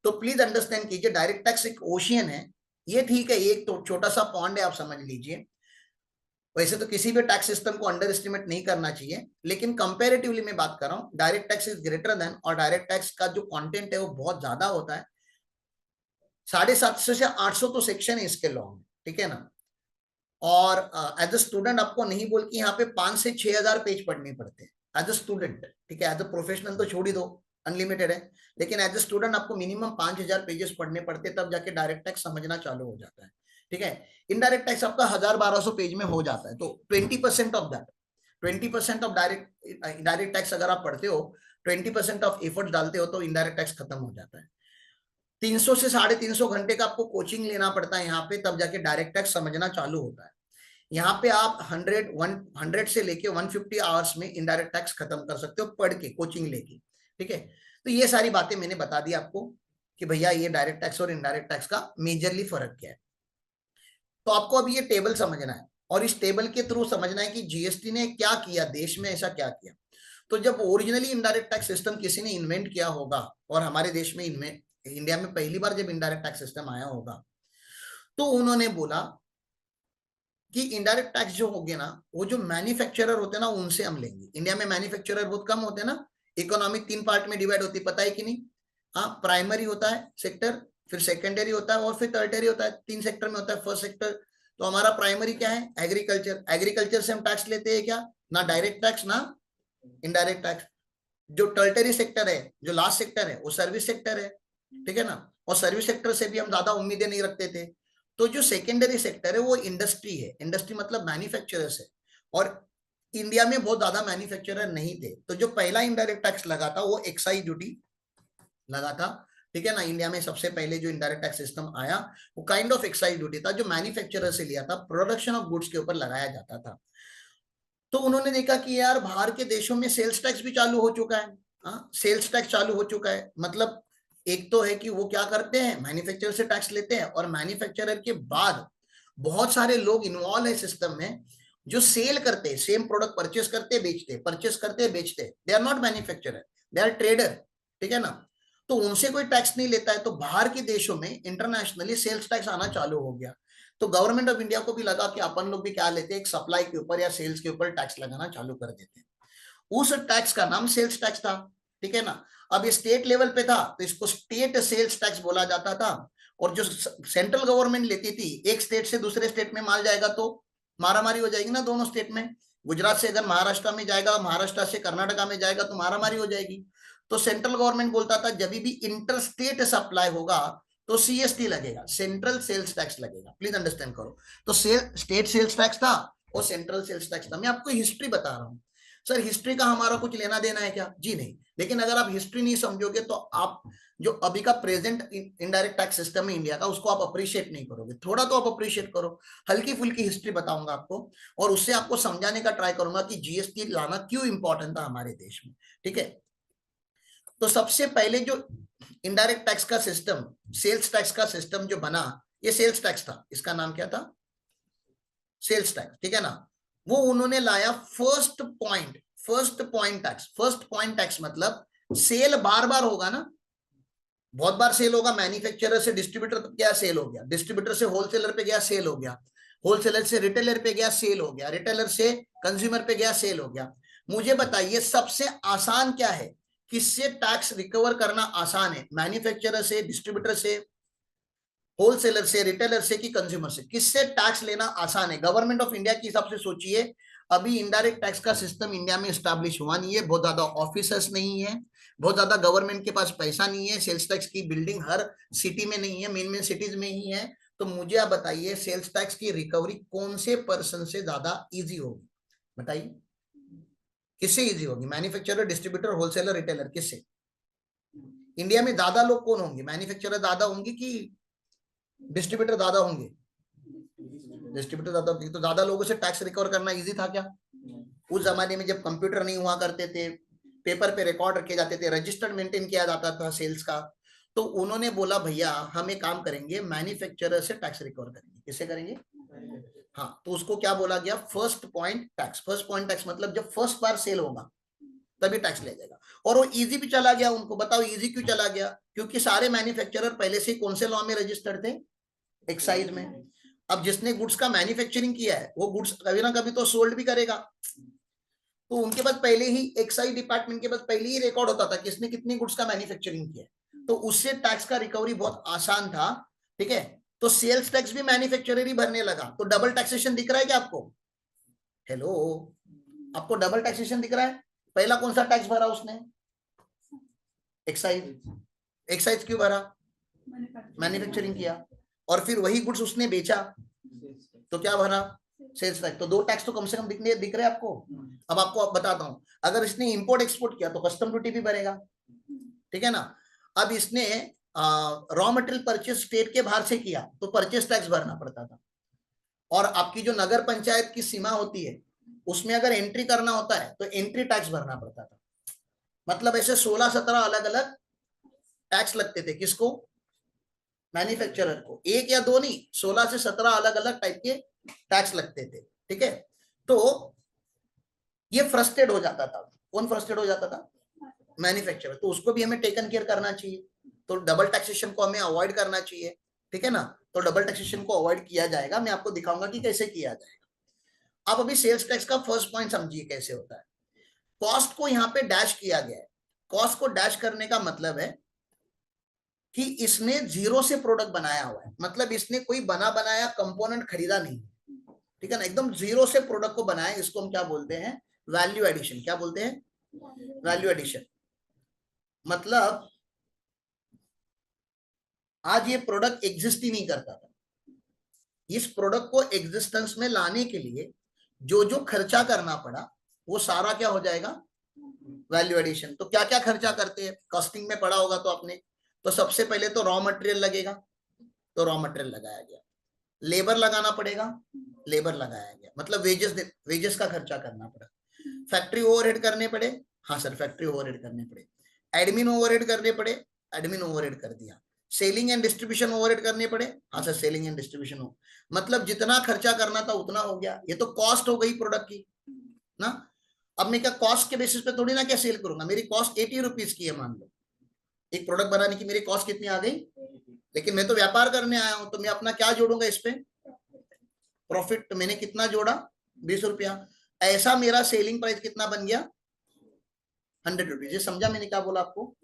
तो प्लीज अंडरस्टैंड कीजिए, डायरेक्ट टैक्स एक ओशियन है, ये ठीक है, एक तो छोटा सा पॉन्ड है, आप समझ लीजिए। वैसे तो किसी भी टैक्स सिस्टम को अंडर एस्टिमेट नहीं करना चाहिए, लेकिन कंपेरेटिवली मैं बात कर रहा हूं, direct tax is greater than, और डायरेक्ट टैक्स का जो कंटेंट है वो बहुत ज्यादा होता है। 750 से 800 तो सेक्शन है इसके लॉ में, ठीक है ना। और एज अ स्टूडेंट आपको नहीं बोल के यहाँ पे 5 से 6,000 पेज पढ़ने पड़ते हैं एज अ स्टूडेंट, ठीक है। एज अ प्रोफेशनल तो छोड़ ही दो, अनलिमिटेड है, लेकिन एज अ स्टूडेंट आपको मिनिमम 5,000 पेजेस पढ़ने पड़ते हैं, तब जाके डायरेक्ट टैक्स समझना चालू हो जाता है, ठीक है। इनडायरेक्ट टैक्स आपका 1,000-1,200 पेज में हो जाता है, तो 20% of that, 20% of direct tax अगर आप पढ़ते हो, 20% ऑफ एफर्ट डालते हो, तो इनडायरेक्ट टैक्स खत्म हो जाता है। 300 से 350 घंटे का आपको कोचिंग लेना पड़ता है यहाँ पे, तब जाके डायरेक्ट टैक्स समझना चालू होता है। यहाँ पे आप 100 से लेके 150 आवर्स में इनडायरेक्ट टैक्स खत्म कर सकते हो, पढ़ के कोचिंग लेके, ठीक है। तो ये सारी बातें मैंने बता दी आपको कि भैया ये डायरेक्ट टैक्स और इनडायरेक्ट टैक्स का मेजरली फर्क क्या है। तो आपको अभी ये टेबल समझना है, और इस टेबल के थ्रू समझना है कि जीएसटी ने क्या किया, देश में ऐसा क्या किया। तो जब ओरिजिनली इनडायरेक्ट टैक्स सिस्टम किसी ने इन्वेंट किया होगा, और हमारे देश में इंडिया में पहली बार जब इनडायरेक्ट टैक्स सिस्टम आया होगा, तो उन्होंने बोला कि इनडायरेक्ट टैक्स जो होगे ना, वो जो मैन्युफैक्चरर होते हैं ना उनसे हम लेंगे। इंडिया में मैन्युफैक्चरर बहुत कम होते हैं ना, इकोनॉमिक 3 पार्ट में डिवाइड होती है, पता है कि नहीं? हाँ, प्राइमरी होता है सेक्टर, फिर सेकेंडरी होता है, और फिर टर्टियरी होता है। 3 सेक्टर में होता है फर्स्ट सेक्टर। तो हमारा प्राइमरी क्या है? एग्रीकल्चर। एग्रीकल्चर से हम टैक्स लेते हैं क्या? ना डायरेक्ट टैक्स ना इनडायरेक्ट टैक्स। जो टर्टियरी सेक्टर है, जो लास्ट सेक्टर है, वो सर्विस सेक्टर है, ठीक है ना। और सर्विस सेक्टर से भी हम ज्यादा उम्मीदें नहीं रखते थे। तो जो सेकेंडरी सेक्टर है वो इंडस्ट्री है, इंडस्ट्री मतलब मैन्युफैक्चरर्स है। और इंडिया में बहुत ज्यादा मैन्युफैक्चरर नहीं थे, तो जो पहला इनडायरेक्ट टैक्स लगा था वो एक्साइज ड्यूटी लगा था, ठीक है ना। इंडिया में सबसे पहले जो इनडायरेक्ट टैक्स सिस्टम आया वो काइंड ऑफ एक्साइज ड्यूटी था, जो मैन्युफैक्चरर से लिया था, प्रोडक्शन ऑफ गुड्स के ऊपर लगाया जाता था। तो उन्होंने देखा कि यार बाहर के देशों में सेल्स टैक्स भी चालू हो चुका है। हाँ, सेल्स टैक्स चालू हो चुका है, मतलब एक तो है कि वो क्या करते हैं, मैन्युफैक्चरर से टैक्स लेते हैं, और मैन्युफैक्चरर के बाद बहुत सारे लोग इन्वॉल्व है सिस्टम में जो सेल करते हैं, सेम प्रोडक्ट परचेस करते बेचते, परचेस करते बेचते, they are not manufacturer, they are trader, ठीक है ना। तो उनसे कोई टैक्स नहीं लेता है, तो बाहर के देशों में इंटरनेशनली सेल्स टैक्स आना चालू हो गया। तो गवर्नमेंट ऑफ इंडिया को भी लगा कि अपन लोग भी क्या लेते हैं, एक सप्लाई के ऊपर या सेल्स के ऊपर टैक्स लगाना चालू कर देते हैं। उस टैक्स का नाम सेल्स टैक्स था, ठीक है ना। अब ये स्टेट लेवल पे था तो इसको स्टेट सेल्स टैक्स बोला जाता था। और जो सेंट्रल गवर्नमेंट लेती थी, एक स्टेट से दूसरे स्टेट में माल जाएगा तो मारामारी हो जाएगी ना दोनों स्टेट में। गुजरात से अगर महाराष्ट्र में जाएगा, महाराष्ट्र से कर्नाटका में जाएगा तो मारामारी हो जाएगी। तो सेंट्रल गवर्नमेंट बोलता था जब भी इंटर स्टेट सप्लाई होगा तो सीएसटी लगेगा, सेंट्रल सेल्स टैक्स लगेगा। प्लीज अंडरस्टैंड करो। तो स्टेट सेल्स टैक्स था और सेंट्रल सेल्स टैक्स था। मैं आपको हिस्ट्री बता रहा हूं। सर हिस्ट्री का हमारा कुछ लेना देना है क्या? जी नहीं। लेकिन अगर आप हिस्ट्री नहीं समझोगे तो आप जो अभी का प्रेजेंट इनडायरेक्ट टैक्स सिस्टम है इंडिया का, उसको आप अप्रिशिएट नहीं करोगे। थोड़ा तो आप अप्रिशिएट करो। हल्की फुल्की हिस्ट्री बताऊंगा आपको और उससे आपको समझाने का ट्राई करूंगा कि जीएसटी लाना क्यों इंपॉर्टेंट था हमारे देश में, ठीक है। तो सबसे पहले जो इनडायरेक्ट टैक्स का सिस्टम, सेल्स टैक्स का सिस्टम जो बना, ये सेल्स टैक्स था। इसका नाम क्या था? सेल्स टैक्स, ठीक है ना। वो उन्होंने लाया first point tax. First point tax मतलब सेल बार बार होगा ना, बहुत बार सेल होगा। मैन्युफैक्चरर से डिस्ट्रीब्यूटर तक गया, सेल हो गया। डिस्ट्रीब्यूटर से होलसेलर पे गया, सेल हो गया। होलसेलर से रिटेलर पे गया, सेल हो गया। रिटेलर से कंज्यूमर पे गया, सेल हो गया। मुझे बताइए सबसे आसान क्या है, किससे टैक्स रिकवर करना आसान है? मैन्युफैक्चरर से, डिस्ट्रीब्यूटर से, होलसेलर से, रिटेलर से कि कंज्यूमर से? किससे टैक्स लेना आसान है? गवर्नमेंट ऑफ इंडिया के हिसाब से सोचिए। अभी इनडायरेक्ट टैक्स का सिस्टम इंडिया में स्टैब्लिश हुआ नहीं है, बहुत ज्यादा ऑफिसर्स नहीं है, बहुत ज्यादा गवर्नमेंट के पास पैसा नहीं है, सेल्स टैक्स की बिल्डिंग हर सिटी में नहीं है, मेन मेन सिटीज में ही है। तो मुझे आप बताइए सेल्स टैक्स की रिकवरी कौन से पर्सन से ज्यादा इजी होगी? बताइए किससे इजी होगी? मैन्युफैक्चरर, डिस्ट्रीब्यूटर, होलसेलर, रिटेलर, किससे? इंडिया में ज्यादा लोग कौन होंगे? मैन्युफैक्चरर ज्यादा होंगे कि डिस्ट्रीब्यूटर ज्यादा होंगे? डिस्ट्रीब्यूटर ज्यादा होंगे। तो ज्यादा लोगों से टैक्स रिकवर करना इजी था क्या? उस जमाने में जब कंप्यूटर नहीं हुआ करते थे, पेपर पे रिकॉर्ड रखे जाते थे, रजिस्टर्ड मेंटेन किया जाता था सेल्स का, तो उन्होंने बोला भैया हम एक काम करेंगे, मैन्युफैक्चरर से टैक्स रिकवर करेंगे। किससे करेंगे? हाँ, तो उसको क्या बोला गया? First point tax. First point tax मतलब जब फर्स्ट बार सेल होगा तभी टैक्स ले जाएगा। और वो इजी भी चला गया उनको। बताओ इजी क्यों चला गया? क्योंकि सारे मैन्युफैक्चरर पहले से कौन से लॉ में रजिस्टर्ड थे? एक्साइज में। अब जिसने गुड्स का मैन्युफैक्चरिंग किया है वो गुड्स कभी ना कभी तो सोल्ड भी करेगा, तो उनके पास पहले ही, एक्साइज डिपार्टमेंट के पास पहले ही रिकॉर्ड होता था किसने कितनी गुड्स का मैन्युफैक्चरिंग किया है। तो उससे टैक्स का रिकवरी बहुत आसान था, ठीक है। तो सेल्स टैक्स भी मैन्युफैक्चरर ही भरने लगा। तो डबल टैक्सेशन दिख रहा है क्या आपको? हेलो, आपको डबल टैक्सेशन दिख रहा है? पहला कौन सा टैक्स भरा उसने? एक्साइज। एक्साइज क्यों भरा? मैन्युफैक्चरिंग किया। और फिर वही गुड्स उसने बेचा तो क्या भरा? Sales tax. तो दो टैक्स तो कम से कम दिख रहे हैं आपको। अब आपको बताता हूं, अगर इसने इंपोर्ट एक्सपोर्ट किया तो कस्टम ड्यूटी भी भरेगा, ठीक है ना। अब इसने रॉ मटेरियल परचेस स्टेट के बाहर से किया तो परचेस टैक्स भरना पड़ता था। और आपकी जो नगर पंचायत की सीमा होती है उसमें अगर एंट्री करना होता है तो एंट्री टैक्स भरना पड़ता था। मतलब ऐसे 16-17 अलग अलग टैक्स लगते थे। किसको? मैन्युफैक्चरर को। एक या दो नहीं, 16 से 17 अलग अलग टाइप के टैक्स लगते थे, ठीक है। तो ये फ्रस्ट्रेट हो जाता था। कौन फ्रस्ट्रेट हो जाता था? मैन्युफैक्चरर। तो उसको भी हमें टेकन केयर करना चाहिए। तो डबल टैक्सेशन को हमें अवॉइड करना चाहिए, ठीक है ना। तो डबल टैक्सेशन को अवॉइड किया जाएगा, मैं आपको दिखाऊंगा कि कैसे किया जाएगा। आप अभी सेल्स टैक्स का फर्स्ट पॉइंट समझिए कैसे होता है। कॉस्ट को यहाँ पे डैश किया गया है। कॉस्ट को डैश करने का मतलब है कि इसने जीरो से प्रोडक्ट बनाया हुआ है, मतलब इसने कोई बना बनाया कंपोनेंट खरीदा नहीं, ठीक है ना। एकदम जीरो से प्रोडक्ट को बनाया, इसको हम क्या बोलते हैं? Value addition. क्या बोलते हैं? Value addition. मतलब आज ये प्रोडक्ट एग्जिस्ट ही नहीं करता था, इस प्रोडक्ट को एग्जिस्टेंस में लाने के लिए जो जो खर्चा करना पड़ा वो सारा क्या हो जाएगा, वैल्यू एडिशन। तो क्या क्या खर्चा करते हैं, कॉस्टिंग में पढ़ा होगा तो आपने, तो सबसे पहले तो रॉ मटेरियल लगेगा, तो रॉ मटेरियल लगाया गया, लेबर लगाना पड़ेगा, लेबर लगाया गया, मतलब वेजेस, वेजेस का खर्चा करना पड़ा, फैक्ट्री ओवरहेड करने पड़े, हाँ सर फैक्ट्री ओवरहेड करने पड़े, एडमिन ओवरहेड करने पड़े, एडमिन ओवरहेड कर दिया, सेलिंग एंड डिस्ट्रीब्यूशन ओवरहेड करने पड़े, हाँ सर सेलिंग एंड डिस्ट्रीब्यूशन हो, मतलब जितना खर्चा करना था उतना हो गया। ये तो कॉस्ट हो गई प्रोडक्ट की ना। अब मैं क्या कॉस्ट के बेसिस पे थोड़ी ना क्या सेल करूंगा, मेरी कॉस्ट 80 रुपीज की है मान लो, एक प्रोडक्ट बनाने की मेरी कॉस्ट कितनी आ गई, लेकिन मैं तो व्यापार करने आया हूं, तो मैं अपना क्या जोड़ूंगा इस पे, प्रॉफिट। तो मैंने कितना जोड़ा, 20 रुपया, ऐसा मेरा सेलिंग प्राइस कितना बन गया, 100 रुपीज। ये समझा मैंने क्या बोला आपको।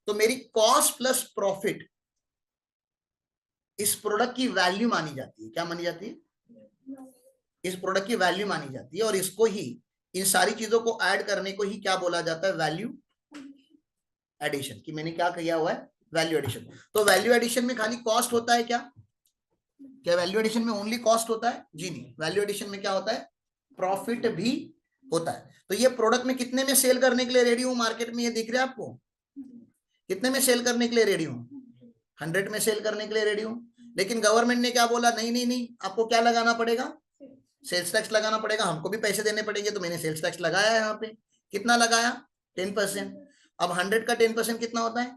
तो मेरी कॉस्ट प्लस प्रॉफिट इस प्रोडक्ट की वैल्यू मानी जाती है, क्या मानी जाती है, इस प्रोडक्ट की वैल्यू मानी जाती है, और इसको ही, इन सारी चीजों को ऐड करने को ही क्या बोला जाता है, वैल्यू एडिशन। कि मैंने क्या किया हुआ है, वैल्यू एडिशन। तो वैल्यू एडिशन में खाली कॉस्ट होता है क्या, क्या वैल्यू एडिशन में ओनली कॉस्ट होता है, जी नहीं, वैल्यू एडिशन में क्या होता है, प्रॉफिट भी होता है। तो ये प्रोडक्ट में कितने में सेल करने के लिए रेडी हूं मार्केट में, ये दिख रहा है आपको, कितने में सेल करने के लिए रेडी हूं, 100 में सेल करने के लिए रेडी हूं। लेकिन गवर्नमेंट ने क्या बोला, नहीं नहीं नहीं, आपको क्या लगाना पड़ेगा, सेल्स टैक्स लगाना पड़ेगा, हमको भी पैसे देने पड़ेंगे। तो मैंने सेल्स टैक्स लगाया यहाँ पे, कितना लगाया, 10%। अब 100 का 10% कितना होता है,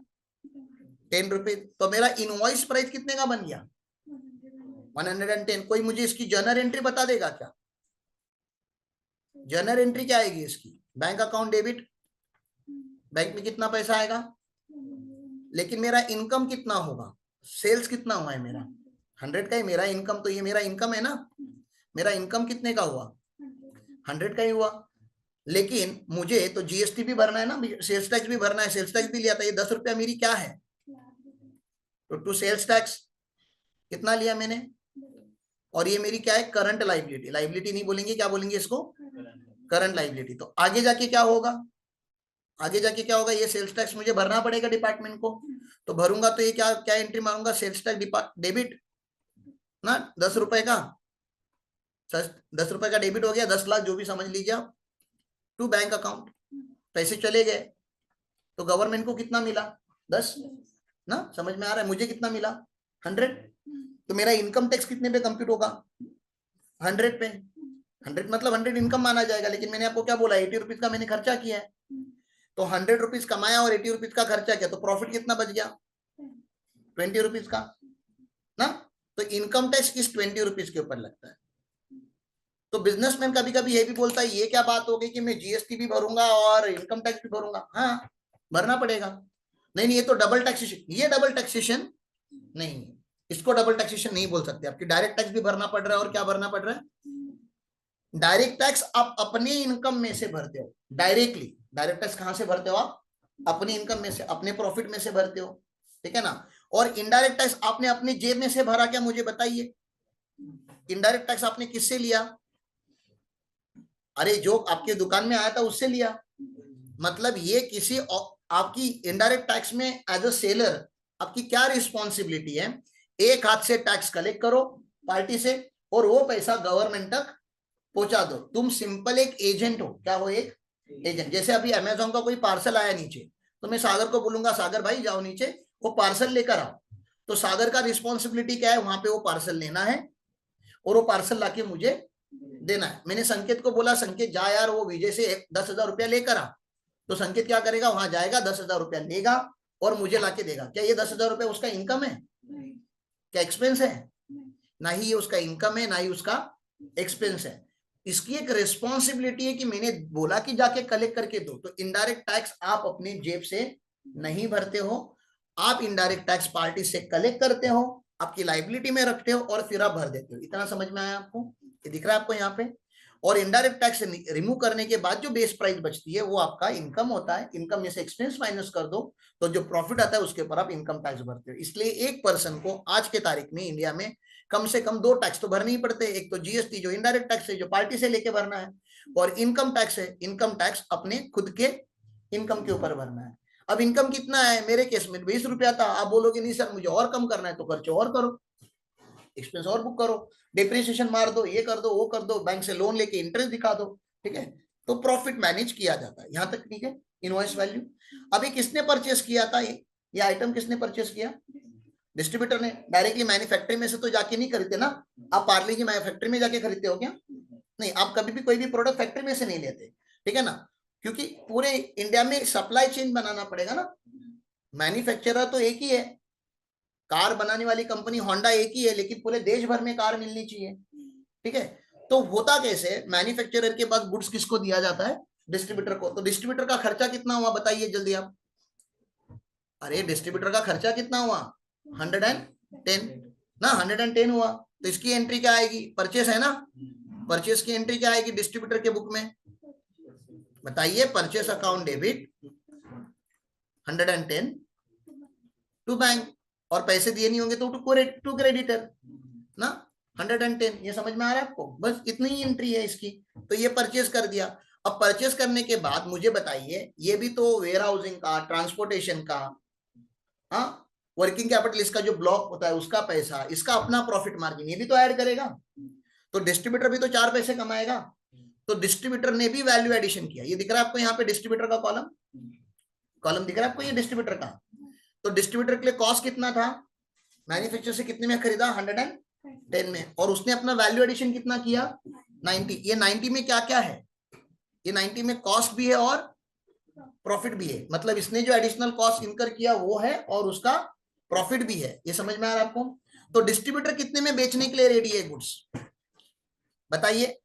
10 रुपीज। तो मेरा इनवॉइस प्राइस कितने का बन गया, 110। कोई मुझे इसकी जर्नल एंट्री बता देगा क्या, जर्नल एंट्री क्या आएगी इसकी, बैंक अकाउंट डेबिट, बैंक में कितना पैसा आएगा, लेकिन मेरा इनकम कितना होगा, सेल्स कितना हुआ है मेरा, 100 का ही मेरा इनकम। तो ये मेरा इनकम है ना, मेरा इनकम कितने का हुआ, 100 का ही हुआ। लेकिन मुझे तो जीएसटी भी भरना है ना, सेल्स टैक्स भी भरना है, सेल्स टैक्स भी लिया था, ये 10 रुपया मेरी क्या है, तो टू सेल्स टैक्स कितना लिया मैंने, और ये मेरी क्या है, करंट लाइबिलिटी, लाइबिलिटी नहीं बोलेंगे, क्या बोलेंगे इसको, करंट लाइबिलिटी। तो आगे जाके क्या होगा, आगे जाके क्या होगा, ये सेल्स टैक्स मुझे भरना पड़ेगा डिपार्टमेंट को, तो भरूंगा तो ये क्या क्या एंट्री मारूंगा, सेल्स टैक्स डेबिट ना, 10 रुपए का, 10 रुपए का डेबिट हो गया, 10 लाख जो भी समझ लीजिए आप, टू बैंक अकाउंट, पैसे चले गए। तो गवर्नमेंट को कितना मिला, 10 ना, समझ में आ रहा है, मुझे कितना मिला, 100। तो मेरा इनकम टैक्स कितने पे कंप्यूट होगा, 100 पे, 100 मतलब 100 इनकम माना जाएगा। लेकिन मैंने आपको क्या बोला, 80 रुपीज का मैंने खर्चा किया है, तो 100 रुपीज कमाया और 80 रुपीज का खर्चा किया, तो प्रॉफिट कितना बच गया, 20 रुपीज का ना। तो इनकम टैक्स इस 20 रुपीज के ऊपर लगता है। तो बिजनेसमैन कभी कभी ये भी बोलता है, ये क्या बात हो गई कि मैं जीएसटी भी भरूंगा और इनकम टैक्स भी भरूंगा, हाँ भरना पड़ेगा। नहीं नहीं, ये तो डबल टैक्सेशन, ये डबल टैक्सेशन नहीं, इसको डबल टैक्सेशन नहीं बोल सकते। आपकी डायरेक्ट टैक्स भी भरना पड़ रहा है, और क्या भरना पड़ रहा है, डायरेक्ट टैक्स आप अपने इनकम में से भरते हो डायरेक्टली। डायरेक्ट टैक्स कहां से भरते हो आप, अपनी इनकम में से, अपने प्रॉफिट में से भरते हो, ठीक है ना। और इनडायरेक्ट टैक्स आपने अपनी जेब में से भरा क्या, मुझे बताइए, इनडायरेक्ट टैक्स आपने किससे लिया, अरे जो आपके दुकान में आया था उससे लिया। मतलब ये किसी आपकी इनडायरेक्ट टैक्स में एज अ सेलर आपकी क्या रिस्पॉन्सिबिलिटी है, एक हाथ से टैक्स कलेक्ट करो पार्टी से, और वो पैसा गवर्नमेंट तक पहुंचा दो। तुम सिंपल एक एजेंट हो, क्या हो, एक एजेंट। जैसे अभी अमेजोन का कोई पार्सल आया नीचे, तो मैं सागर को बोलूंगा, सागर भाई जाओ नीचे वो पार्सल लेकर आओ। तो सागर का रिस्पॉन्सिबिलिटी क्या है, वहां पे वो पार्सल लेना है और वो पार्सल लाके मुझे देना है। मैंने संकेत को बोला, संकेत जा यार वो विजय से 10,000 रुपया लेकर आ। तो संकेत क्या करेगा, वहां जाएगा, 10,000 रुपया लेगा और मुझे लाके देगा। क्या ये 10,000 रुपया उसका इनकम है, क्या एक्सपेंस है, ना ही ये उसका इनकम है, ना ही उसका एक्सपेंस है। इसकी एक रिस्पॉन्सिबिलिटी है कि मैंने बोला कि जाके कलेक्ट करके दो। तो इनडायरेक्ट टैक्स आप अपने जेब से नहीं भरते हो, आप इनडायरेक्ट टैक्स पार्टी से कलेक्ट करते हो, आपकी लाइबिलिटी में रखते हो और फिर आप भर देते हो। इतना समझ में आया आपको, ये दिख रहा है आपको यहाँ पे। और इनडायरेक्ट टैक्स रिमूव करने के बाद जो बेस प्राइस बचती है वो आपका इनकम होता है। इनकम में से एक्सपेंस माइनस कर दो तो जो प्रॉफिट आता है उसके ऊपर आप इनकम टैक्स भरते हो। इसलिए एक पर्सन को आज के तारीख में इंडिया में कम से कम 2 टैक्स तो भरने ही पड़ते हैं। एक तो जीएसटी जो इनडायरेक्ट टैक्स है, जो पार्टी से लेके भरना है, और इनकम टैक्स है, इनकम टैक्स अपने खुद के इनकम के ऊपर भरना है। अब इनकम कितना है, मेरे केस में 20 रुपया था। आप बोलोगे नहीं सर मुझे और कम करना है, तो खर्चे और करो, एक्सपेंस और बुक करो, डिप्रिसिएशन मार दो, ये कर दो, वो कर दो, बैंक से लोन लेके इंटरेस्ट दिखा दो, ठीक है। तो प्रॉफिट मैनेज किया जाता है, यहां तक ठीक है। इनवॉइस वैल्यू, अभी किसने परचेस किया था ये आइटम किसने परचेस किया? डिस्ट्रीब्यूटर ने। डायरेक्टली मैन्युफैक्चरिंग में से तो जाके नहीं खरीदते ना, आप पार्ले जी मैन्युफैक्चरिंग में जाके खरीदते हो क्या? नहीं, आप कभी भी कोई भी प्रोडक्ट फैक्ट्री में से नहीं लेते, ठीक है ना, क्योंकि पूरे इंडिया में सप्लाई चेन बनाना पड़ेगा ना। मैन्युफैक्चरर तो एक ही है, कार बनाने वाली कंपनी होंडा एक ही है, लेकिन पूरे देश भर में कार मिलनी चाहिए, ठीक है। तो होता कैसे, मैन्युफैक्चरर के बाद गुड्स किसको दिया जाता है? डिस्ट्रीब्यूटर को। तो डिस्ट्रीब्यूटर का खर्चा कितना हुआ बताइए जल्दी आप? अरे डिस्ट्रीब्यूटर का खर्चा कितना हुआ? 110 ना, 110 हुआ। तो इसकी एंट्री क्या आएगी? परचेस है ना, परचेस की एंट्री क्या आएगी डिस्ट्रीब्यूटर के बुक में? बताइए, purchase account debit 110 to bank, और पैसे दिए नहीं होंगे तो टू क्रेडिटर ना, 110। ये समझ में आ रहा है आपको? बस इतनी ही एंट्री है इसकी। तो ये परचेस कर दिया। अब परचेस करने के बाद मुझे बताइए, ये भी तो वेयर हाउसिंग का, ट्रांसपोर्टेशन का, हाँ, वर्किंग कैपिटल इसका जो ब्लॉक होता है उसका पैसा, इसका अपना प्रॉफिट मार्जिन, ये भी तो ऐड करेगा। तो डिस्ट्रीब्यूटर भी तो 4 पैसे कमाएगा। तो डिस्ट्रीब्यूटर ने भी वैल्यू एडिशन किया। ये दिख रहा है आपको यहाँ पे डिस्ट्रीब्यूटर का कॉलम, कॉलम दिख रहा है आपको ये डिस्ट्रीब्यूटर का। तो डिस्ट्रीब्यूटर के लिए कॉस्ट कितना था? मैन्युफैक्चर से कितने में खरीदा? 110 में। और उसने अपना वैल्यू एडिशन कितना किया? 90। ये 90 में क्या क्या है? ये 90 में कॉस्ट भी है और प्रॉफिट भी है, मतलब इसने जो एडिशनल कॉस्ट इनकर किया वो है और उसका प्रॉफिट भी है। ये समझ में आ रहा है आपको? तो डिस्ट्रीब्यूटर कितने में बेचने के लिए रेडी है गुड्स बताइए?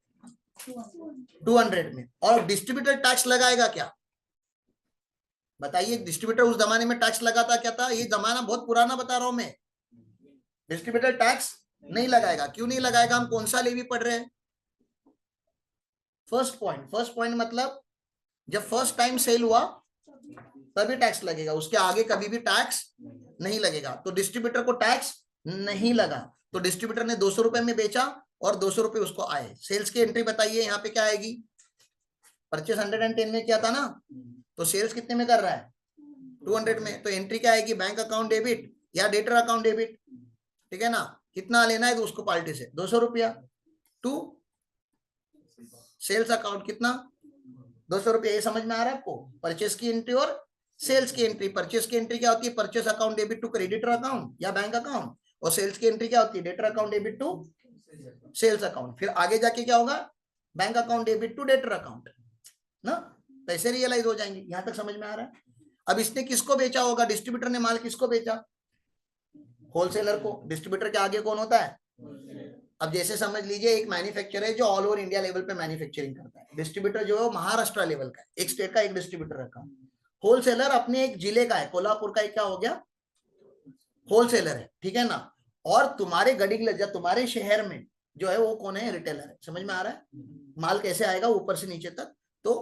200 में। और डिस्ट्रीब्यूटर टैक्स लगाएगा क्या बताइए? डिस्ट्रीब्यूटर उस जमाने में टैक्स लगाता क्या था? ये जमाना बहुत पुराना बता रहा हूं मैं। डिस्ट्रीब्यूटर टैक्स नहीं लगाएगा। क्यों नहीं लगाएगा? हम कौन सा लेवी पढ़ रहे हैं? First point. फर्स्ट पॉइंट मतलब जब फर्स्ट टाइम सेल हुआ तभी टैक्स लगेगा, उसके आगे कभी भी टैक्स नहीं लगेगा। तो डिस्ट्रीब्यूटर को टैक्स नहीं लगा। तो डिस्ट्रीब्यूटर ने 200 रुपए में बेचा और 200 रुपए उसको आए। सेल्स की एंट्री बताइए यहाँ पे क्या आएगी? परचेस 110 में किया था ना, तो सेल्स कितने में कर रहा है? 200 में। तो एंट्री क्या आएगी? बैंक अकाउंट डेबिट या डेटर अकाउंट डेबिट, ठीक है ना। कितना लेना है तो उसको पार्टी से 200 रुपया टू सेल्स अकाउंट कितना? 200 रुपया। ये समझ में आ रहा है आपको? परचेस की एंट्री और सेल्स की एंट्री। परचेस की एंट्री क्या होती है? Purchase account debit to creditor account या बैंक अकाउंट। और सेल्स की एंट्री क्या होती है? Debtor account debit to sales account. फिर आगे जाके क्या होगा? Bank account debit to debtor account ना, पैसे रियलाइज हो जाएंगे। यहां तक समझ में आ रहा है? अब इसने किसको बेचा होगा? डिस्ट्रीब्यूटर ने माल किसको बेचा? होलसेलर को। डिस्ट्रीब्यूटर के आगे कौन होता है? अब जैसे समझ लीजिए एक मैन्युफैक्चरर है जो ऑल ओवर इंडिया लेवल पे मैन्युफैक्चरिंग करता है। डिस्ट्रीब्यूटर जो है वो महाराष्ट्र लेवल का है, एक स्टेट का एक डिस्ट्रीब्यूटर रखा। होलसेलर अपने एक जिले का है, कोल्हापुर का एक क्या हो गया? होलसेलर है, ठीक है ना। और तुम्हारे गडिंग तुम्हारे शहर में जो है वो कौन है? रिटेलर है। समझ में आ रहा है? माल कैसे आएगा ऊपर से नीचे तक? तो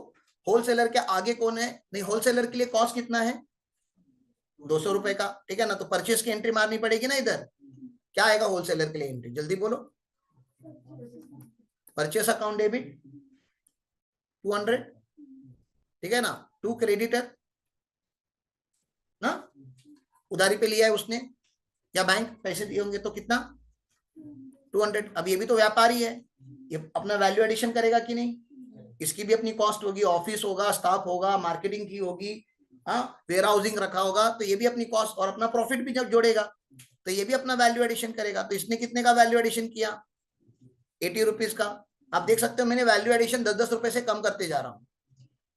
होलसेलर के आगे कौन है? नहीं, होलसेलर के लिए कॉस्ट कितना है? 200 रुपए का, ठीक है ना। तो परचेस की एंट्री मारनी पड़ेगी ना इधर। क्या आएगा होलसेलर के लिए एंट्री? जल्दी बोलो। परचेस अकाउंट डेबिट 200, ठीक है ना, टू क्रेडिटर ना, उधारी पे लिया है उसने या बैंक पैसे दिए होंगे तो कितना? 200। अब ये भी तो व्यापारी है, ये अपना वैल्यू एडिशन करेगा कि नहीं? इसकी भी अपनी कॉस्ट होगी, ऑफिस होगा, स्टाफ होगा, मार्केटिंग की होगी, हाँ, वेयर हाउसिंग रखा होगा, तो ये भी अपनी कॉस्ट और अपना प्रॉफिट भी जब जोड़ेगा तो ये भी अपना वैल्यू एडिशन करेगा। तो इसने कितने का वैल्यू एडिशन किया? 80 रुपीज का। आप देख सकते हो मैंने वैल्यू एडिशन 10-10 रुपए से कम करते जा रहा हूँ,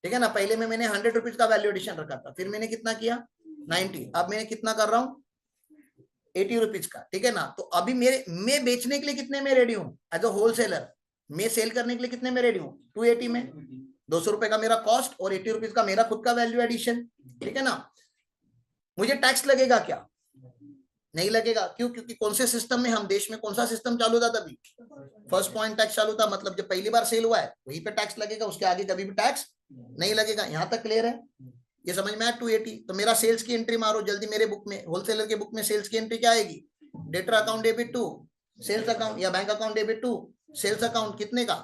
ठीक है ना। पहले में मैंने 100 रुपीज का वैल्यू एडिशन रखा था, फिर मैंने कितना किया? 90। अब मैंने कितना कर रहा हूँ? 80 रुपीज का, ठीक है ना। तो अभी मैं बेचने के लिए कितने में रेडी हूँ? एज अ होलसेलर मैं सेल करने के लिए कितने में रेडी हूँ? 280 में। 200 रुपए का मेरा कॉस्ट और 80 रुपीज का मेरा खुद का वैल्यू एडिशन, ठीक है ना। मुझे टैक्स लगेगा क्या? नहीं लगेगा। क्यों? क्योंकि कौन से सिस्टम में, हम देश में कौन सा सिस्टम चालू था तभी? फर्स्ट पॉइंट टैक्स चालू था। मतलब जब पहली बार सेल हुआ है वहीं पे टैक्स लगेगा, उसके आगे कभी भी टैक्स नहीं लगेगा। यहां तक क्लियर है? ये समझ में आया? 280। तो मेरा सेल्स की एंट्री मारो जल्दी मेरे बुक में, होलसेलर के बुक में सेल्स की एंट्री क्या आएगी? Debtor account debit to sales account या bank account debit to sales account. कितने का?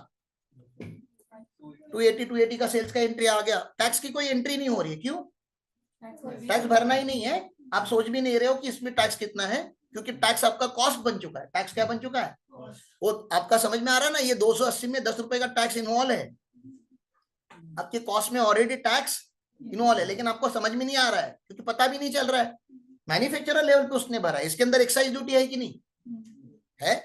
280 का सेल्स का एंट्री आ गया। टैक्स की कोई एंट्री नहीं हो रही है। क्यों? टैक्स भरना ही नहीं है। आप सोच भी नहीं रहे हो कि इसमें टैक्स कितना है, क्योंकि टैक्स आपका कॉस्ट बन चुका है। टैक्स क्या बन चुका है? वो आपका समझ में आ रहा है ना? ये 280 में 10 रुपए का टैक्स इन्वॉल्व है। आपके कॉस्ट में ऑलरेडी टैक्स इन्वॉल्व है, लेकिन आपको समझ में नहीं आ रहा है क्योंकि पता भी नहीं चल रहा है। मैन्युफैक्चरर लेवल पे उसने भरा है, इसके अंदर एक्साइज ड्यूटी है कि नहीं है,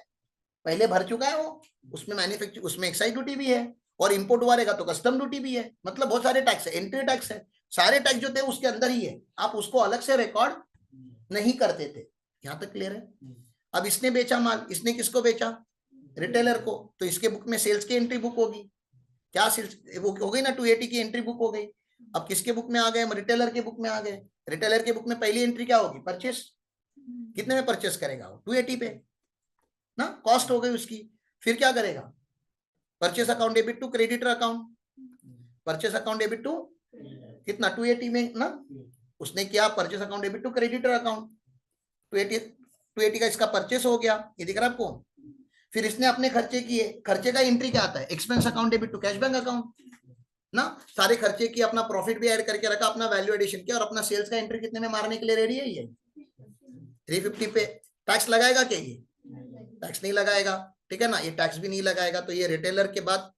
पहले भर चुका है वो, उसमें मैन्युफैक्चर, उसमें एक्साइज ड्यूटी भी है, और इंपोर्ट वाले का तो कस्टम ड्यूटी भी है, मतलब बहुत सारे टैक्स है, एंट्री टैक्स है, सारे टैक्स जो थे उसके अंदर ही है, आप उसको अलग से रिकॉर्ड नहीं करते थे। यहां तक क्लियर है। अब इसने बेचा माल, इसने किसको बेचा, रिटेलर को, तो इसके बुक में सेल्स की एंट्री बुक होगी, क्या सेल्स वो हो गई ना, 280 की एंट्री बुक हो गई। अब किसके बुक में आ गए, रिटेलर के बुक में आ गए। रिटेलर के बुक में पहली एंट्री क्या होगी, परचेस, कितने में परचेस करेगा वो, 280 पे ना, कॉस्ट हो गई उसकी। फिर क्या करेगा, purchase account debit to creditor account, purchase account debit to कितना, 280 में ना, उसने किया purchase account debit to creditor account, 280 का इसका परचेस हो गया, ये दिख रहा है आपको। फिर इसने अपने खर्चे किए, खर्चे का एंट्री क्या आता है, expense account debit to cash bank account ना, सारे खर्चे की, अपना प्रॉफिट भी ऐड करके रखा, अपना वैल्यू एडिशन किया, और अपना सेल्स का एंट्री कितने में मारने के लिए रेडी है ये 350 पे। टैक्स लगाएगा क्या ये, टैक्स नहीं लगाएगा, ठीक है ना, ये टैक्स भी नहीं लगाएगा। तो ये रिटेलर के बाद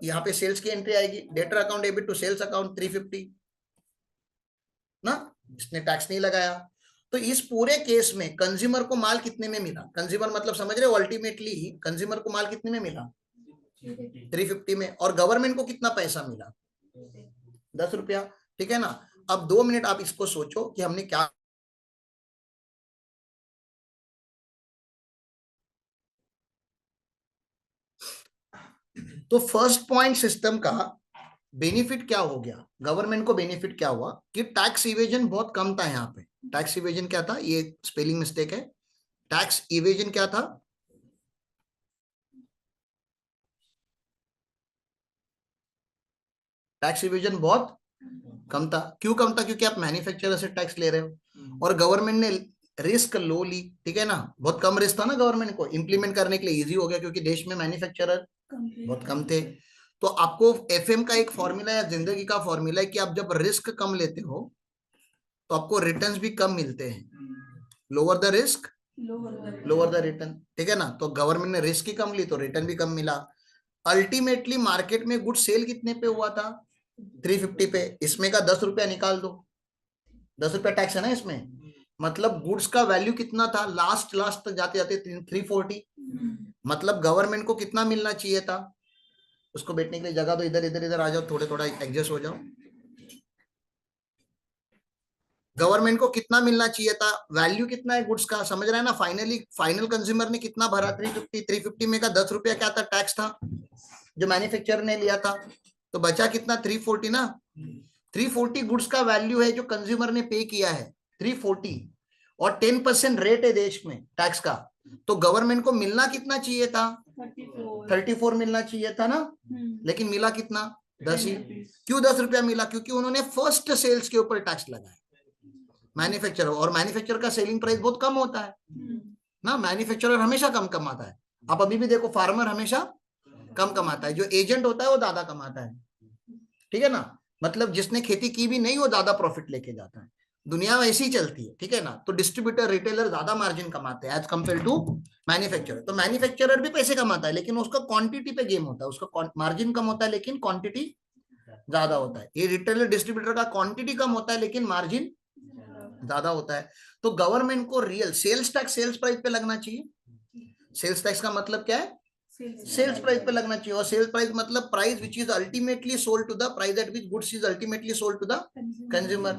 यहाँ पे सेल्स की एंट्री आएगी, debtor account debit to sales account 350 ना, इसने टैक्स नहीं लगाया। तो इस पूरे केस में कंज्यूमर को माल कितने में मिला, कंज्यूमर मतलब समझ रहे हो, अल्टीमेटली कंज्यूमर को माल कितने में मिला, 350 में, और गवर्नमेंट को कितना पैसा मिला, 10 रुपया, ठीक है ना। अब 2 मिनट आप इसको सोचो कि हमने क्या, तो फर्स्ट पॉइंट सिस्टम का बेनिफिट क्या हो गया, गवर्नमेंट को बेनिफिट क्या हुआ कि टैक्स इवेजन बहुत कम था यहाँ पे। टैक्स इवेजन क्या था, ये स्पेलिंग मिस्टेक है, टैक्स इवेजन क्या था, टैक्स इवेजन बहुत कम था। क्यों कम था, क्योंकि आप मैन्युफैक्चरर से टैक्स ले रहे हो, और गवर्नमेंट ने रिस्क लो ली, ठीक है ना, बहुत कम रिस्क था ना गवर्नमेंट को, इंप्लीमेंट करने के लिए इजी हो गया क्योंकि देश में मैन्युफैक्चरर बहुत कम थे। तो आपको एफएम का एक फॉर्मूला या जिंदगी का फॉर्मूला है कि आप जब रिस्क कम लेते हो तो आपको रिटर्न्स भी कम मिलते हैं, lower the risk lower the return, ठीक है ना। तो गवर्नमेंट ने रिस्क ही कम ली तो रिटर्न भी कम मिला। अल्टीमेटली मार्केट में गुड सेल कितने पे हुआ था, 350 पे, इसमें का 10 रुपया निकाल दो, 10 रुपया टैक्स है ना इसमें, मतलब गुड्स का वैल्यू कितना था, लास्ट लास्ट तक जाते जाते 340, मतलब गवर्नमेंट को कितना मिलना चाहिए था, उसको बैठने के लिए जगह दो, इधर इधर इधर आ जाओ, थोड़े थोड़ा एडजस्ट हो जाओ, गवर्नमेंट को कितना मिलना चाहिए था, वैल्यू कितना है गुड्स का, समझ रहे हैं ना, फाइनली फाइनल कंज्यूमर ने कितना भरा, 350 में का 10 रुपया क्या था, टैक्स था जो मैन्युफैक्चरर ने लिया था, तो बचा कितना, 340 ना, 340 गुड्स का वैल्यू है जो कंज्यूमर ने पे किया है, 340, और 10% रेट है देश में टैक्स का, तो गवर्नमेंट को मिलना कितना चाहिए था, 34 मिलना चाहिए था ना, लेकिन मिला कितना, 10 ही। क्यों 10 रुपया मिला, क्योंकि उन्होंने फर्स्ट सेल्स के ऊपर टैक्स लगाया, मैन्युफैक्चरर, और मैन्युफैक्चरर का सेलिंग प्राइस बहुत कम होता है ना, मैन्युफैक्चरर हमेशा कम कमाता है, आप अभी भी देखो फार्मर हमेशा कम कमाता है, जो एजेंट होता है वो ज्यादा कमाता है, ठीक है ना, मतलब जिसने खेती की भी नहीं वो ज्यादा प्रॉफिट लेके जाता है, दुनिया में ऐसी चलती है, ठीक है ना। तो डिस्ट्रीब्यूटर रिटेलर ज्यादा मार्जिन कमाते हैं एज कंपेयर टू मैन्युफैक्चरर, तो मैन्युफैक्चरर भी पैसे कमाता है लेकिन उसका क्वांटिटी पे गेम होता है, उसका मार्जिन कम होता है लेकिन क्वांटिटी ज्यादा होता है, ये रिटेलर डिस्ट्रीब्यूटर का क्वांटिटी कम होता है लेकिन मार्जिन ज्यादा होता है। तो गवर्नमेंट को real sales tax sales price पे लगना चाहिए, सेल्स टैक्स का मतलब क्या है, सेल्स प्राइस पे लगना चाहिए, और सेल्स प्राइस मतलब price which is ultimately sold to the price at which goods is ultimately sold to the consumer,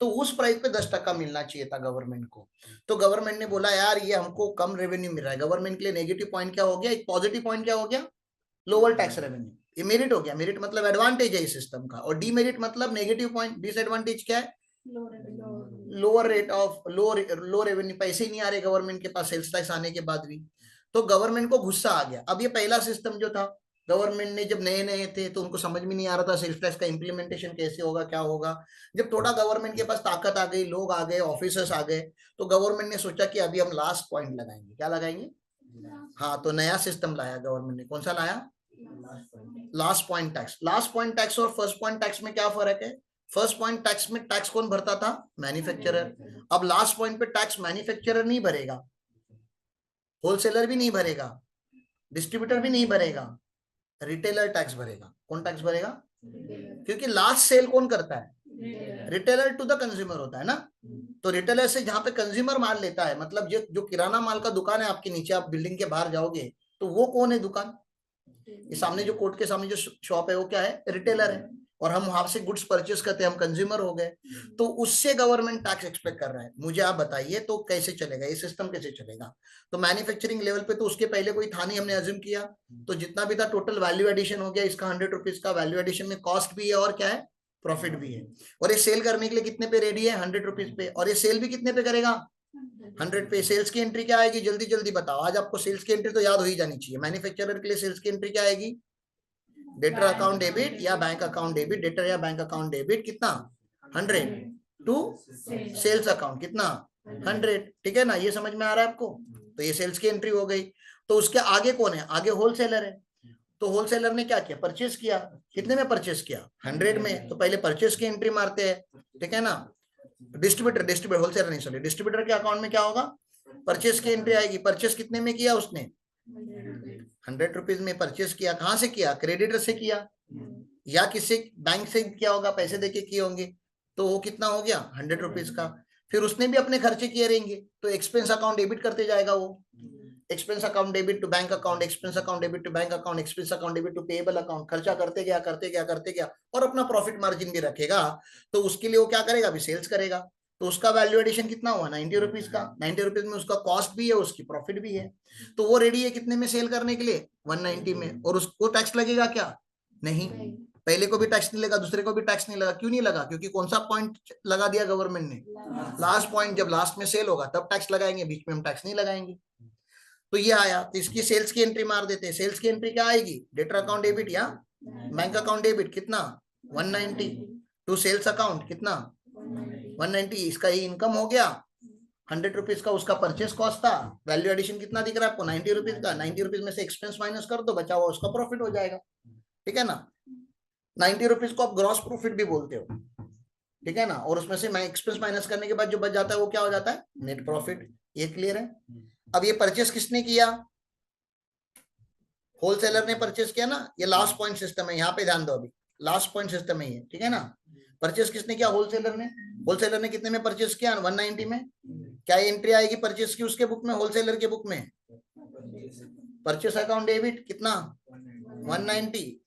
तो उस प्राइस पे 10% मिलना चाहिए था गवर्नमेंट को। तो गवर्नमेंट ने बोला यार ये हमको कम रेवेन्यू मिल रहा है, गवर्नमेंट के लिए नेगेटिव पॉइंट क्या हो गया, एक पॉजिटिव पॉइंट क्या हो गया, लोअर टैक्स रेवेन्यू, ये मेरिट हो गया, मेरिट मतलब एडवांटेज है इस सिस्टम का, और डीमेरिट मतलब नेगेटिव पॉइंट, डिसएडवांटेज क्या है, lower rate of low revenue, पैसे ही नहीं आ रहे गवर्नमेंट के पास सेल्स टैक्स आने के बाद भी, तो गवर्नमेंट को गुस्सा आ गया। अब ये पहला सिस्टम जो था, गवर्नमेंट ने जब नए नए थे तो उनको समझ में नहीं आ रहा था सेल्स टैक्स का इम्प्लीमेंटेशन कैसे होगा क्या होगा, जब थोड़ा गवर्नमेंट के पास ताकत आ गई, लोग आ गए, ऑफिसर्स आ गए, तो गवर्नमेंट ने सोचा कि अभी हम लास्ट पॉइंट लगाएंगे, क्या लगाएंगे, हाँ, तो नया सिस्टम लाया गवर्नमेंट ने, कौन सा लाया, last point tax. Last point tax और फर्स्ट पॉइंट टैक्स में क्या फर्क है, फर्स्ट पॉइंट टैक्स में टैक्स कौन भरता था, मैन्युफैक्चरर, अब लास्ट पॉइंट पे टैक्स मैन्युफैक्चरर नहीं भरेगा, होलसेलर भी नहीं भरेगा, डिस्ट्रीब्यूटर भी नहीं भरेगा, रिटेलर टैक्स भरेगा, कौन टैक्स भरेगा, क्योंकि लास्ट सेल कौन करता है? रिटेलर टू द कंज्यूमर होता है ना। तो रिटेलर से जहां पे कंज्यूमर माल लेता है, मतलब जो किराना माल का दुकान है आपके नीचे, आप बिल्डिंग के बाहर जाओगे तो वो कौन है दुकान? ये सामने जो कोर्ट के सामने जो शॉप है वो क्या है? रिटेलर है। और हम वहां से गुड्स परचेस करते हैं, हम कंज्यूमर हो गए। तो उससे गवर्नमेंट टैक्स एक्सपेक्ट कर रहा है। मुझे आप बताइए तो कैसे चलेगा ये सिस्टम, कैसे चलेगा? तो मैन्युफैक्चरिंग लेवल पे तो उसके पहले कोई था नहीं, हमने अज्यूम किया। तो जितना भी था टोटल वैल्यू एडिशन हो गया इसका 100 रुपीज का। वैल्यू एडिशन में कॉस्ट भी है और क्या है? प्रॉफिट भी है। और ये सेल करने के लिए कितने पे रेडी है? 100 रुपीज पे। और ये सेल भी कितने पे करेगा? 100 पे। सेल्स की एंट्री क्या आएगी? जल्दी जल्दी बताओ। आज आपको सेल्स की एंट्री तो याद हो ही जानी चाहिए। मैन्युफैक्चरर के लिए सेल्स की एंट्री क्या आएगी? डेटर अकाउंट डेबिट या बैंक अकाउंट डेबिट। डेटर या बैंक अकाउंट डेबिट कितना? 100 टू सेल्स अकाउंट कितना? 100। ठीक है ना, ये समझ में आ रहा है आपको? तो ये सेल्स की एंट्री हो गई। तो उसके आगे कौन है? आगे होलसेलर है। तो होलसेलर ने क्या किया? परचेस किया। कितने में परचेस किया? 100 में। तो पहले परचेस की एंट्री मारते हैं, ठीक है ना। डिस्ट्रीब्यूटर होलसेलर नहीं, सॉरी, डिस्ट्रीब्यूटर के अकाउंट में क्या होगा? परचेस की एंट्री आएगी। परचेस कितने में किया उसने? 100 रुपीज में परचेस किया। कहां से किया? क्रेडिटर से किया या किसी बैंक से किया होगा, पैसे देके किए होंगे। तो वो कितना हो गया? 100 रुपीज का। फिर उसने भी अपने खर्चे किए रहेंगे, तो एक्सपेंस अकाउंट डेबिट करते जाएगा वो। Expense account debit to bank account, expense account debit to bank account, expense account debit to payable account. खर्चा करते गया करते गया करते गया, और अपना प्रॉफिट मार्जिन भी रखेगा। तो उसके लिए वो क्या करेगा? अभी सेल्स करेगा। तो उसका वैल्यू एडिशन कितना हुआ? 90 रुपीज का। 90 रुपीज में उसका कॉस्ट भी है, उसकी प्रॉफिट भी है। तो वो रेडी है कितने में सेल करने के लिए? 190 में। और उसको टैक्स लगेगा क्या? नहीं। पहले को भी टैक्स नहीं लगा, दूसरे को भी टैक्स नहीं लगा। क्यों नहीं लगा? क्योंकि कौन सा पॉइंट लगा दिया गवर्नमेंट ने? Last point. जब लास्ट में सेल होगा तब टैक्स लगाएंगे, बीच में हम टैक्स नहीं लगाएंगे। तो ये आया, तो इसकी सेल्स की एंट्री मार देते हैं। सेल्स की एंट्री क्या आएगी? डेटर अकाउंट डेबिट या बैंक अकाउंट डेबिट कितना? 190 टू सेल्स अकाउंट कितना? 190। इसका ये इनकम हो गया 100 रुपीज का। उसका परचेस कॉस्ट था। वैल्यू एडिशन कितना दिख रहा है आपको? 90 रुपीज का। 90 रुपीज में से एक्सपेंस माइनस कर दो, बचा हुआ उसका प्रॉफिट हो जाएगा। ठीक है ना। 90 रुपीज को आप ग्रॉस प्रॉफिट भी बोलते हो, ठीक है ना। और उसमें से एक्सपेंस माइनस करने के बाद जो बच जाता है वो क्या हो जाता है? Net profit. ये क्लियर है? अब ये परचेस किसने किया? होलसेलर ने परचेस किया ना। ये लास्ट पॉइंट सिस्टम है, यहाँ पे ध्यान दो। अभी लास्ट पॉइंट सिस्टम है ये, ठीक है ना। परचेस किसने किया? होलसेलर ने। होलसेलर ने कितने में परचेस किया? 190 में। क्या एंट्री आएगी परचेस की उसके बुक में, होलसेलर के बुक में? परचेस अकाउंट डेबिट कितना? 190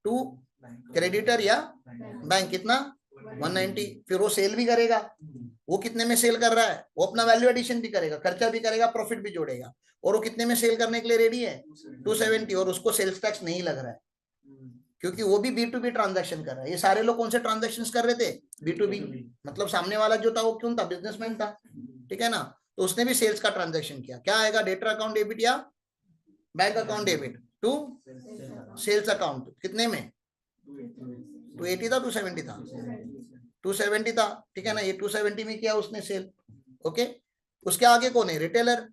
टू क्रेडिटर या बैंक कितना? 190। फिर वो सेल भी करेगा। वो कितने में सेल कर रहा है? वो अपना वैल्यू एडिशन भी करेगा, खर्चा भी करेगा, प्रॉफिट भी जोड़ेगा। और वो कितने में सेल करने के लिए रेडी है? 270। और उसको सेल्स टैक्स नहीं लग रहा है, क्योंकि वो भी B2B ट्रांजैक्शन कर रहा है। ये सारे लोग कौन से ट्रांजैक्शन कर रहे थे? B2B। मतलब सामने वाला जो था वो क्यों था? बिजनेसमैन था, ठीक है ना। तो उसने भी सेल्स का ट्रांजैक्शन किया। क्या आएगा? डेटर अकाउंट डेबिट या bank account debit to sales account कितने में? 280 था, 270 था? 270 था, ठीक है ना। ये 270 में किया उसने सेल। ओके। उसके आगे कौन है? रिटेलर।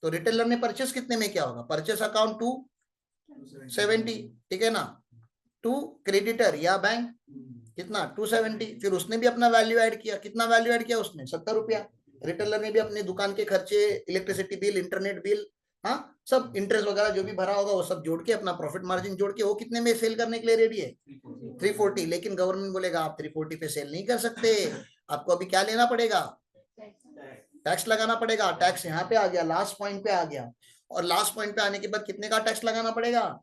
तो रिटेलर ने परचेस कितने में किया होगा? परचेस अकाउंट 270, ठीक है ना। टू क्रेडिटर या बैंक कितना? 270। फिर उसने भी अपना वैल्यू ऐड किया। कितना वैल्यू ऐड किया उसने? 70 रुपया। रिटेलर ने भी अपने दुकान के खर्चे, इलेक्ट्रिसिटी बिल, इंटरनेट बिल, हाँ, सब इंटरेस्ट वगैरह जो भी भरा होगा वो सब जोड़ के, अपना प्रॉफिट मार्जिन जोड़ के, वो कितने में सेल करने के लिए रेडी है? 340। लेकिन गवर्नमेंट बोलेगा आप 340 पे सेल नहीं कर सकते, आपको अभी क्या लेना पड़ेगा? टैक्स लगाना पड़ेगा। टैक्स यहाँ पे आ गया, लास्ट पॉइंट पे आ गया। और लास्ट पॉइंट पे आने के बाद कितने का टैक्स लगाना पड़ेगा?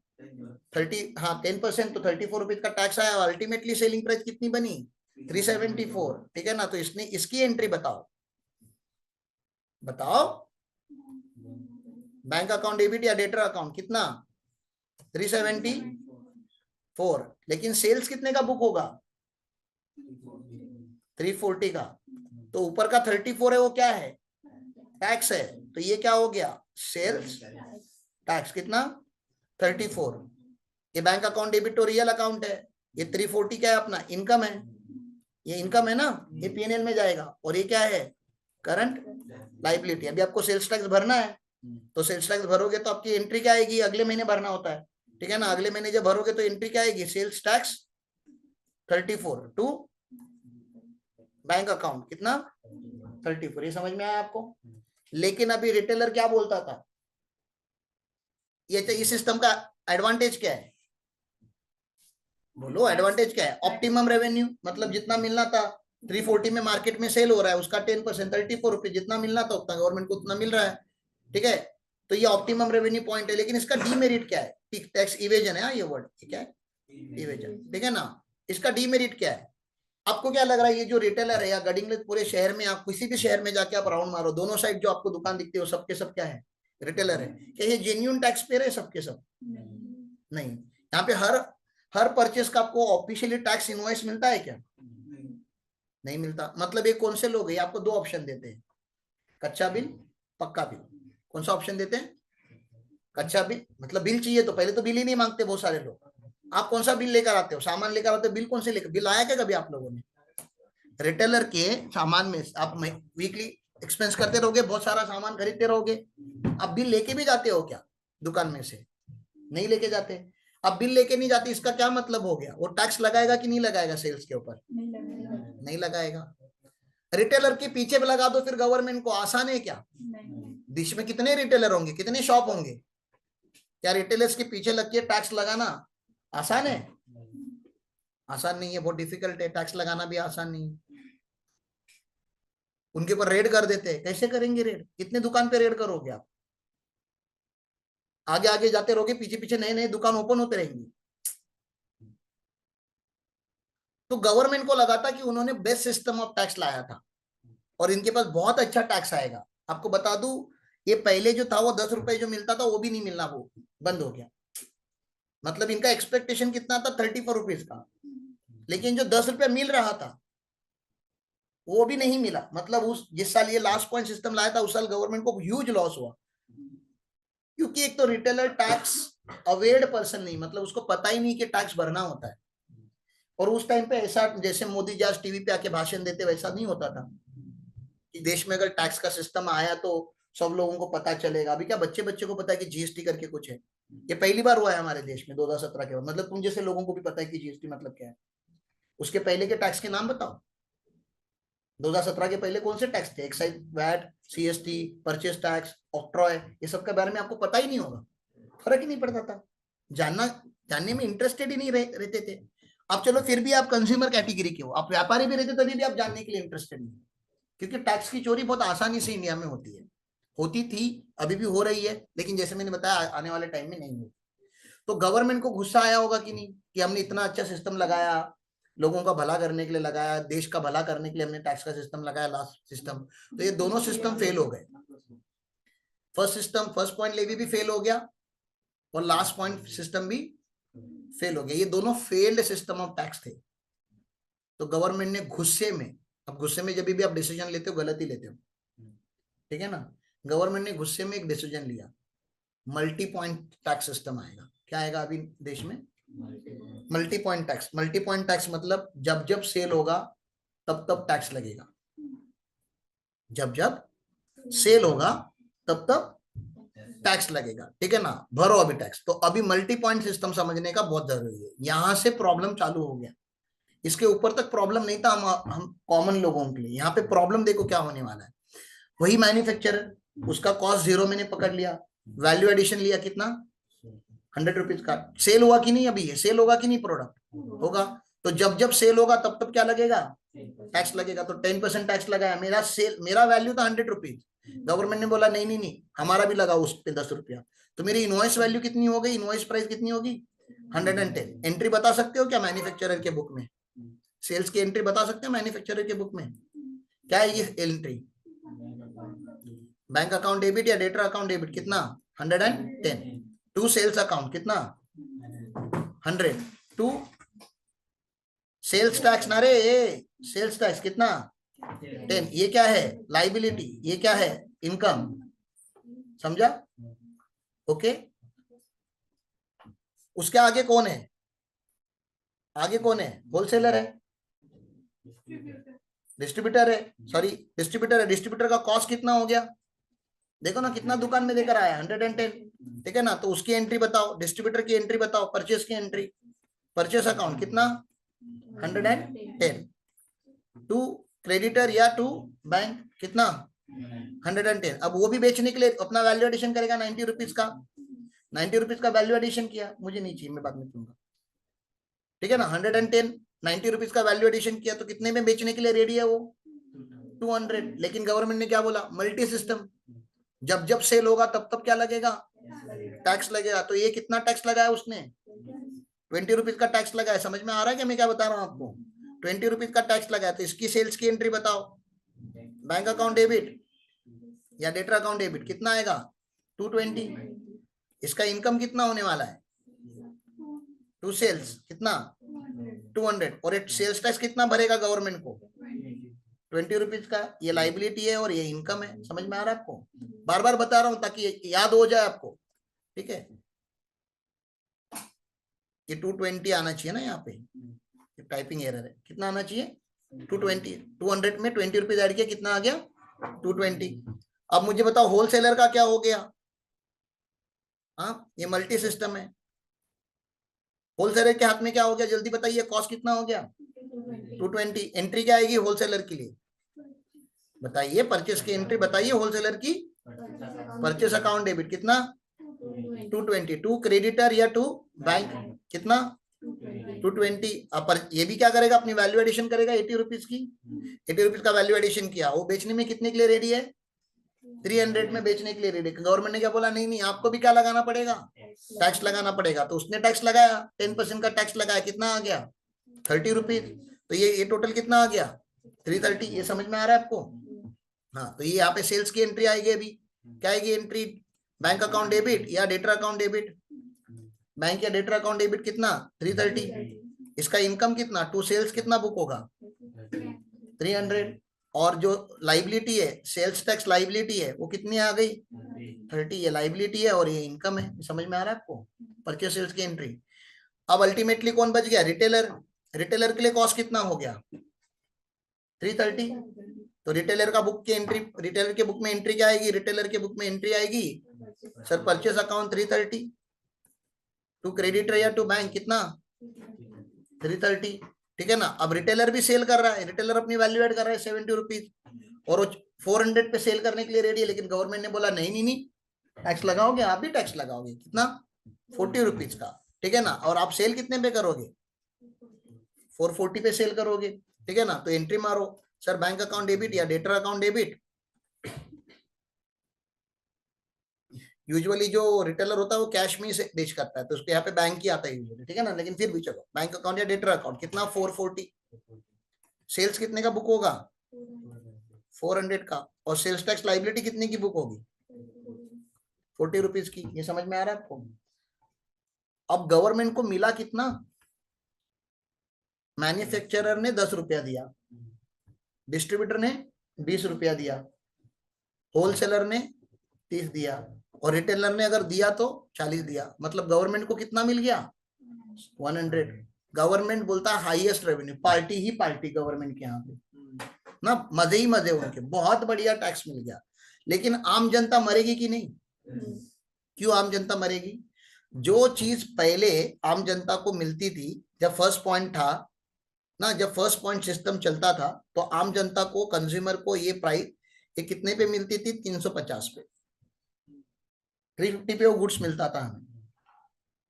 30, हाँ 10%। तो 34 रुपीज का टैक्स आया। अल्टीमेटली सेलिंग प्राइस कितनी बनी? 374, ठीक है ना। तो इसने इसकी एंट्री बताओ, बताओ। बैंक अकाउंट डेबिट या डेटर अकाउंट कितना? 374। लेकिन सेल्स कितने का बुक होगा? 340 का। तो ऊपर का 34 है वो क्या है? टैक्स है। तो ये क्या हो गया? सेल्स टैक्स कितना? 34। ये बैंक अकाउंट डेबिट तो रियल अकाउंट है। ये 340 क्या है? अपना इनकम है। ये इनकम है ना, ये P&L में जाएगा। और ये क्या है? Current liability. अभी आपको सेल्स टैक्स भरना है, तो सेल्स टैक्स भरोगे तो आपकी एंट्री क्या आएगी? अगले महीने भरना होता है, ठीक है ना। अगले महीने जब भरोगे तो एंट्री क्या आएगी? Sales tax 34 to bank account कितना? 34। ये समझ में आया आपको? लेकिन अभी रिटेलर क्या बोलता था? ये सिस्टम का एडवांटेज क्या है? बोलो एडवांटेज क्या है? ऑप्टिमम रेवेन्यू, मतलब जितना मिलना था 340 में मार्केट में सेल हो रहा है, उसका 10% 34 रुपीज, जितना मिलना था उतना गवर्नमेंट को उतना मिल रहा है। ठीक है, तो ये ऑप्टिमम रेवेन्यू पॉइंट है। लेकिन इसका डीमेरिट क्या है? टैक्स इवेजन है, ये वर्ड क्या है? इवेजन। ठीक है ना? इसका डीमेरिट क्या है? आपको क्या लग रहा है, ये जो रिटेलर है या गडिंग पूरे शहर में, आप किसी भी शहर में जाके आप राउंड मारो, दोनों साइड जो आपको दुकान दिखती है वो सबके सब क्या है? रिटेलर है। क्या ये जेन्यून टैक्स पे रहे सबके सब? नहीं। यहाँ पे हर हर परचेस का आपको ऑफिशियली टैक्स इनवॉइस मिलता है क्या? नहीं मिलता। मतलब ये कौन से लोग हैं? आपको दो ऑप्शन देते हैं, कच्चा बिल, पक्का बिल। कौन सा ऑप्शन देते हैं? कच्चा बिल, मतलब बिल चाहिए तो पहले तो बिल ही नहीं मांगते बहुत सारे लोग। आप कौन सा बिल लेकर आते हो? सामान लेकर आते हो, बिल कौन से लेकर? बिल आया क्या कभी आप लोगों ने? रिटेलर के सामान में आप वीकली एक्सपेंस करते रहोगे, बहुत सारा सामान खरीदते रहोगे, आप बिल लेके भी जाते हो क्या दुकान में से? नहीं लेके जाते। अब बिल लेके नहीं जाते, इसका क्या मतलब हो गया? वो टैक्स लगाएगा कि नहीं लगाएगा सेल्स के ऊपर? नहीं लगाएगा। रिटेलर के पीछे भी लगा दो फिर गवर्नमेंट को, आसान है क्या? देश में कितने रिटेलर होंगे, कितने शॉप होंगे? क्या रिटेलर्स के पीछे लग के टैक्स लगाना आसान है? आसान नहीं है, बहुत डिफिकल्ट है। टैक्स लगाना भी आसान नहीं है। उनके ऊपर रेड कर देते हैं। कैसे करेंगे रेड? कितने दुकान पे रेड करोगे आप? आगे आगे जाते रहोगे, पीछे पीछे नए नए दुकान ओपन होते रहेंगे। तो गवर्नमेंट को लगा था कि उन्होंने बेस्ट सिस्टम ऑफ टैक्स लाया था और इनके पास बहुत अच्छा टैक्स आएगा। आपको बता दूं, ये पहले जो था वो 10 रुपए जो मिलता था वो भी नहीं मिलना, वो बंद हो गया। मतलब इनका एक्सपेक्टेशन कितना था? 34 रुपीज का। लेकिन जो 10 रुपया मिल रहा था वो भी नहीं मिला। मतलब उस जिस साल ये लास्ट पॉइंट सिस्टम लाया था उस साल गवर्नमेंट को ह्यूज लॉस हुआ। क्योंकि एक तो रिटेलर टैक्स अवेयर्ड पर्सन नहीं, मतलब उसको पता ही नहीं कि टैक्स भरना होता है। और उस टाइम पे ऐसा जैसे मोदी जी आज टीवी पे आके भाषण देते वैसा नहीं होता था कि देश में अगर टैक्स का सिस्टम आया तो सब लोगों को पता चलेगा। अभी क्या बच्चे बच्चे को पता है कि जीएसटी करके कुछ है? ये पहली बार हुआ है हमारे देश में 2017 के बाद। मतलब तुम जैसे लोगों को भी पता है कि जीएसटी मतलब क्या है। उसके पहले के टैक्स के नाम बताओ। 2017 के पहले कौन से टैक्स थे? Excise, VAT, CST, purchase tax, octroi, ये सब के बारे में आपको पता ही नहीं होगा। फर्क ही नहीं पड़ता था। जानना जानने में इंटरेस्टेड ही नहीं रहते थे। अब चलो फिर भी आप कंज्यूमर कैटेगरी के हो, आप व्यापारी भी रहते तभी भी आप जानने के लिए इंटरेस्टेड नहीं। क्योंकि टैक्स की चोरी बहुत आसानी से इंडिया में होती है, होती थी, अभी भी हो रही है, लेकिन जैसे मैंने बताया आने वाले टाइम में नहीं होगी। तो गवर्नमेंट को गुस्सा आया होगा कि नहीं कि हमने इतना अच्छा सिस्टम लगाया, लोगों का भला करने के लिए लगाया, देश का भला करने के लिए हमने टैक्स का सिस्टम लगाया, लास्ट सिस्टम। तो ये दोनों सिस्टम फेल हो गए। First system, first point levy भी फेल हो गया और लास्ट पॉइंट सिस्टम भी फेल हो गया। ये दोनों फेल्ड सिस्टम ऑफ टैक्स थे। तो गवर्नमेंट ने गुस्से में, अब गुस्से में जब भी आप डिसीजन लेते हो गलत ही लेते हो, ठीक है ना? गवर्नमेंट ने गुस्से में एक डिसीजन लिया, मल्टी पॉइंट टैक्स सिस्टम आएगा। क्या आएगा अभी देश में? Multi point tax. Multi point tax मतलब जब जब सेल होगा तब तब टैक्स लगेगा। जब जब सेल होगा तब तब टैक्स लगेगा। ठीक है ना? भरो अभी टैक्स। तो अभी मल्टी पॉइंट सिस्टम समझने का बहुत जरूरी है। यहां से प्रॉब्लम चालू हो गया। इसके ऊपर तक प्रॉब्लम नहीं था हम कॉमन लोगों के लिए। यहाँ पे प्रॉब्लम देखो क्या होने वाला है। वही मैन्युफैक्चरर, उसका कॉस्ट जीरो मैंने पकड़ लिया, वैल्यू एडिशन लिया कितना? 100 रुपीज का। सेल हुआ कि नहीं? अभी ये सेल होगा कि नहीं? प्रोडक्ट होगा। तो जब जब सेल होगा तब तब क्या लगेगा? टैक्स लगेगा। तो 10% टैक्स लगाया। मेरा सेल, मेरा वैल्यू था 100 रुपीज, गवर्नमेंट ने बोला नहीं नहीं नहीं हमारा भी लगा उस पे 10 रुपया। तो मेरी इनवॉइस वैल्यू कितनी हो गई? इनवॉइस प्राइस कितनी होगी? 110। एंट्री बता सकते हो क्या मैन्युफैक्चरर के बुक में? सेल्स की एंट्री बता सकते हो मैन्युफैक्चरर के बुक में? क्या है ये एंट्री? बैंक अकाउंट डेबिट या डेटर अकाउंट डेबिट, कितना? 110। टू सेल्स अकाउंट कितना? 100। टू सेल्स टैक्स ना रे, सेल्स टैक्स कितना? 10। ये क्या है? लाइबिलिटी। ये क्या है? इनकम। समझा? ओके। उसके आगे कौन है? आगे कौन है? होलसेलर है, डिस्ट्रीब्यूटर है, सॉरी डिस्ट्रीब्यूटर है। डिस्ट्रीब्यूटर का कॉस्ट कितना हो गया? देखो ना कितना दुकान में देकर आया, 110। ठीक है ना? तो उसकी एंट्री बताओ, डिस्ट्रीब्यूटर की एंट्री बताओ, परचेस की एंट्री। परचेस अकाउंट कितना? 110। टू क्रेडिटर या टू बैंक कितना? 110। अब वो भी बेचने के लिए अपना वैल्यू एडिशन करेगा 90 रुपीज का। 90 रुपीज का वैल्यू एडिशन किया, मुझे नहीं चाहिए, मैं बाद में दूंगा। ठीक है ना। 110 90 रुपीज का वैल्यू एडिशन किया तो कितने में बेचने के लिए रेडी है वो? 200। लेकिन गवर्नमेंट ने क्या बोला? मल्टी सिस्टम, जब जब सेल होगा तब तब क्या लगेगा? टैक्स लगेगा। तो ये कितना टैक्स लगाया उसने? 20 रुपीज का टैक्स लगाया। समझ में आ रहा है कि मैं क्या बता रहा हूँ आपको? 20 रुपीज का टैक्स लगाया। तो इसकी सेल्स की एंट्री बताओ, बैंक अकाउंट डेबिट या डेटर अकाउंट डेबिट, कितना आएगा? 220। इसका इनकम कितना होने वाला है? टू सेल्स कितना? 200। और एक सेल्स टैक्स कितना भरेगा गवर्नमेंट को? 20 रुपीज का। ये लाइबिलिटी है और ये इनकम है। समझ में आ रहा है आपको? बार बार बता रहा हूं ताकि याद हो जाए आपको, ठीक है। ये 220 आना चाहिए ना यहाँ पे, टाइपिंग एरर है। कितना आना चाहिए? 220। 200 में 20 रुपीज ऐड किया, कितना आ गया? 220। अब मुझे बताओ होलसेलर का क्या हो गया? हाँ, ये मल्टी सिस्टम है। होलसेलर के हाथ में क्या हो गया? जल्दी बताइए, कॉस्ट कितना हो गया? 220। एंट्री क्या आएगी होलसेलर के लिए? बताइए, परचेस की एंट्री बताइए होलसेलर की। परचेस अकाउंट डेबिट कितना? 220। टू क्रेडिटर या टू बैंक कितना? 220। अब ये भी क्या करेगा? अपनी वैल्यू एडिशन करेगा 80 रुपीज की। 80 रुपीज का वैल्यू एडिशन किया, वो बेचने में कितने के लिए रेडी है? 300 में बेचने के लिए रेडी। गवर्नमेंट ने क्या बोला? नहीं नहीं, आपको भी क्या लगाना पड़ेगा? टैक्स लगाना पड़ेगा। तो उसने टैक्स लगाया, 10% का टैक्स लगाया। कितना आ गया? 30 रुपीज। तो ये टोटल कितना आ गया? 330। ये समझ में आ रहा है आपको? हाँ, तो ये यहाँ पे सेल्स की एंट्री आएगी। अभी क्या आएगी एंट्री? बैंक अकाउंट डेबिट या डेटर अकाउंट डेबिट? बैंक या डेटर अकाउंट डेबिट कितना? 330। इसका इनकम कितना? टू सेल्स कितना बुक होगा? 300। और जो लाइबिलिटी है, सेल्स टैक्स लाइबिलिटी है, वो कितनी आ गई? 30। ये लाइबिलिटी है और ये इनकम है। समझ में आ रहा है आपको? परचेज सेल्स की एंट्री। अब अल्टीमेटली कौन बच गया? रिटेलर। रिटेलर के लिए कॉस्ट कितना हो गया? 330। तो रिटेलर का बुक की एंट्री, रिटेलर के बुक में एंट्री क्या आएगी? रिटेलर के बुक में एंट्री आएगी sir purchase account 330। To creditor या टू बैंक कितना? 330। ठीक है ना। अब रिटेलर भी सेल कर रहा है, रिटेलर अपनी वैल्यू एड कर रहा है 70 रुपीज, और वो 400 पे सेल करने के लिए रेडी है। लेकिन गवर्नमेंट ने बोला नहीं नहीं नहीं, टैक्स लगाओगे, आप भी टैक्स लगाओगे। कितना? 40 रुपीज का। ठीक है ना। और आप सेल कितने पे करोगे? 440 पे सेल करोगे। ठीक है ना। तो एंट्री मारो सर, बैंक अकाउंट डेबिट या डेटर अकाउंट डेबिट। यूजुअली जो रिटेलर होता है वो कैश में से बेच करता है, तो उसके यहाँ पे बैंक ही आता है यूजुअली। ठीक है ना। लेकिन फिर भी चलो, बैंक अकाउंट या डेटर अकाउंट कितना? 440। सेल्स कितने का बुक होगा? 400 का। और सेल्स टैक्स लाइबिलिटी कितने की बुक होगी? 40 रुपीज की। ये समझ में आ रहा है आपको? अब गवर्नमेंट को मिला कितना? मैन्युफैक्चरर ने 10 रुपया दिया, डिस्ट्रीब्यूटर ने 20 रुपया दिया, होलसेलर ने 30 दिया, और रिटेलर ने अगर दिया तो 40 दिया। मतलब गवर्नमेंट को कितना मिल गया? 100। गवर्नमेंट बोलता है हाईएस्ट रेवेन्यू, पार्टी ही पार्टी गवर्नमेंट के यहाँ पे ना, मजे ही मजे उनके, बहुत बढ़िया टैक्स मिल गया। लेकिन आम जनता मरेगी कि नहीं? क्यों आम जनता मरेगी? जो चीज पहले आम जनता को मिलती थी, जब फर्स्ट पॉइंट था ना, जब फर्स्ट पॉइंट सिस्टम चलता था, तो आम जनता को, कंज्यूमर को ये प्राइस ये कितने पे मिलती थी? 350 पे। 350 पे वो गुड्स मिलता था हमें,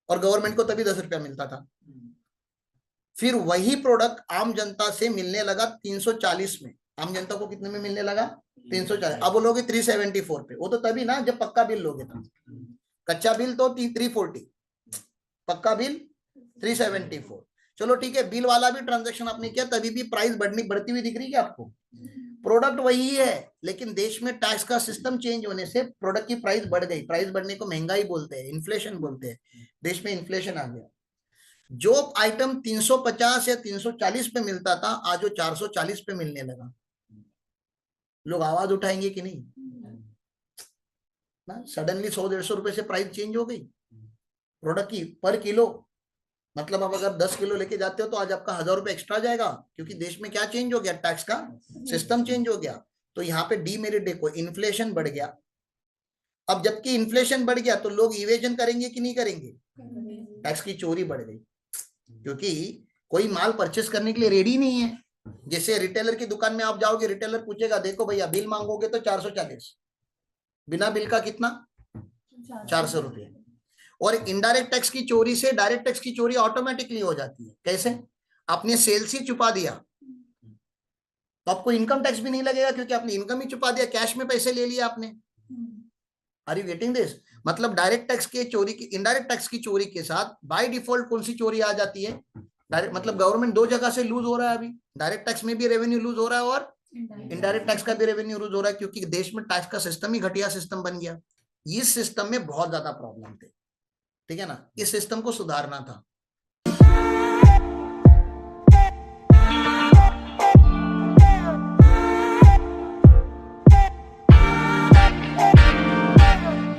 और गवर्नमेंट को तभी 10 रुपया मिलता था। फिर वही प्रोडक्ट आम जनता से मिलने लगा 340 में। आम जनता को कितने में मिलने लगा? 340। अब वो लोगे 374 पे। वो तो तभी ना जब पक्का बिल लोगे था। कच्चा बिल तो 340, पक्का बिल 374। चलो ठीक है, बिल वाला भी ट्रांजैक्शन आपने किया, तभी भी प्राइस बढ़ती हुई दिख रही है आपको? प्रोडक्ट वही है, लेकिन देश में टैक्स का सिस्टम चेंज होने से प्रोडक्ट की प्राइस बढ़ गई। प्राइस बढ़ने को महंगाई बोलते हैं, इन्फ्लेशन बोलते हैं। देश में इन्फ्लेशन आ गया। जो आइटम 350 या 340 पे मिलता था, आज वो 440 पे मिलने लगा। लोग आवाज उठाएंगे कि नहीं ना? सडनली 100-150 रुपए से प्राइस चेंज हो गई प्रोडक्ट की पर किलो। मतलब आप अगर 10 किलो लेके जाते हो तो आज आपका 1000 रुपए एक्स्ट्रा जाएगा, क्योंकि देश में क्या चेंज हो गया? टैक्स का सिस्टम चेंज हो गया। तो यहाँ पे डीमेरिट देखो, इन्फ्लेशन बढ़ गया। अब जबकि इन्फ्लेशन बढ़ गया तो लोग इवेजन करेंगे कि नहीं करेंगे? टैक्स की चोरी बढ़ गई, क्योंकि कोई माल परचेस करने के लिए रेडी नहीं है। जैसे रिटेलर की दुकान में आप जाओगे, रिटेलर पूछेगा देखो भैया बिल मांगोगे तो 440, बिना बिल का कितना? 400 रुपये। और इनडायरेक्ट टैक्स की चोरी से डायरेक्ट टैक्स की चोरी ऑटोमेटिकली हो जाती है। कैसे? आपने सेल्स ही छुपा दिया तो आपको इनकम टैक्स भी नहीं लगेगा, क्योंकि आपने इनकम ही छुपा दिया, कैश में पैसे ले लिया आपने। Are you getting this? मतलब डायरेक्ट टैक्स के चोरी की, इनडायरेक्ट टैक्स की चोरी के साथ बाय डिफॉल्ट कौन सी चोरी आ जाती है? डायरेक्ट, मतलब गवर्नमेंट दो जगह से लूज हो रहा है अभी, डायरेक्ट टैक्स में भी रेवेन्यू लूज हो रहा है और इनडायरेक्ट टैक्स का भी रेवेन्यू लूज हो रहा है, क्योंकि देश में टैक्स का सिस्टम ही घटिया सिस्टम बन गया। इस सिस्टम में बहुत ज्यादा प्रॉब्लम थे, ठीक है ना, इस सिस्टम को सुधारना था।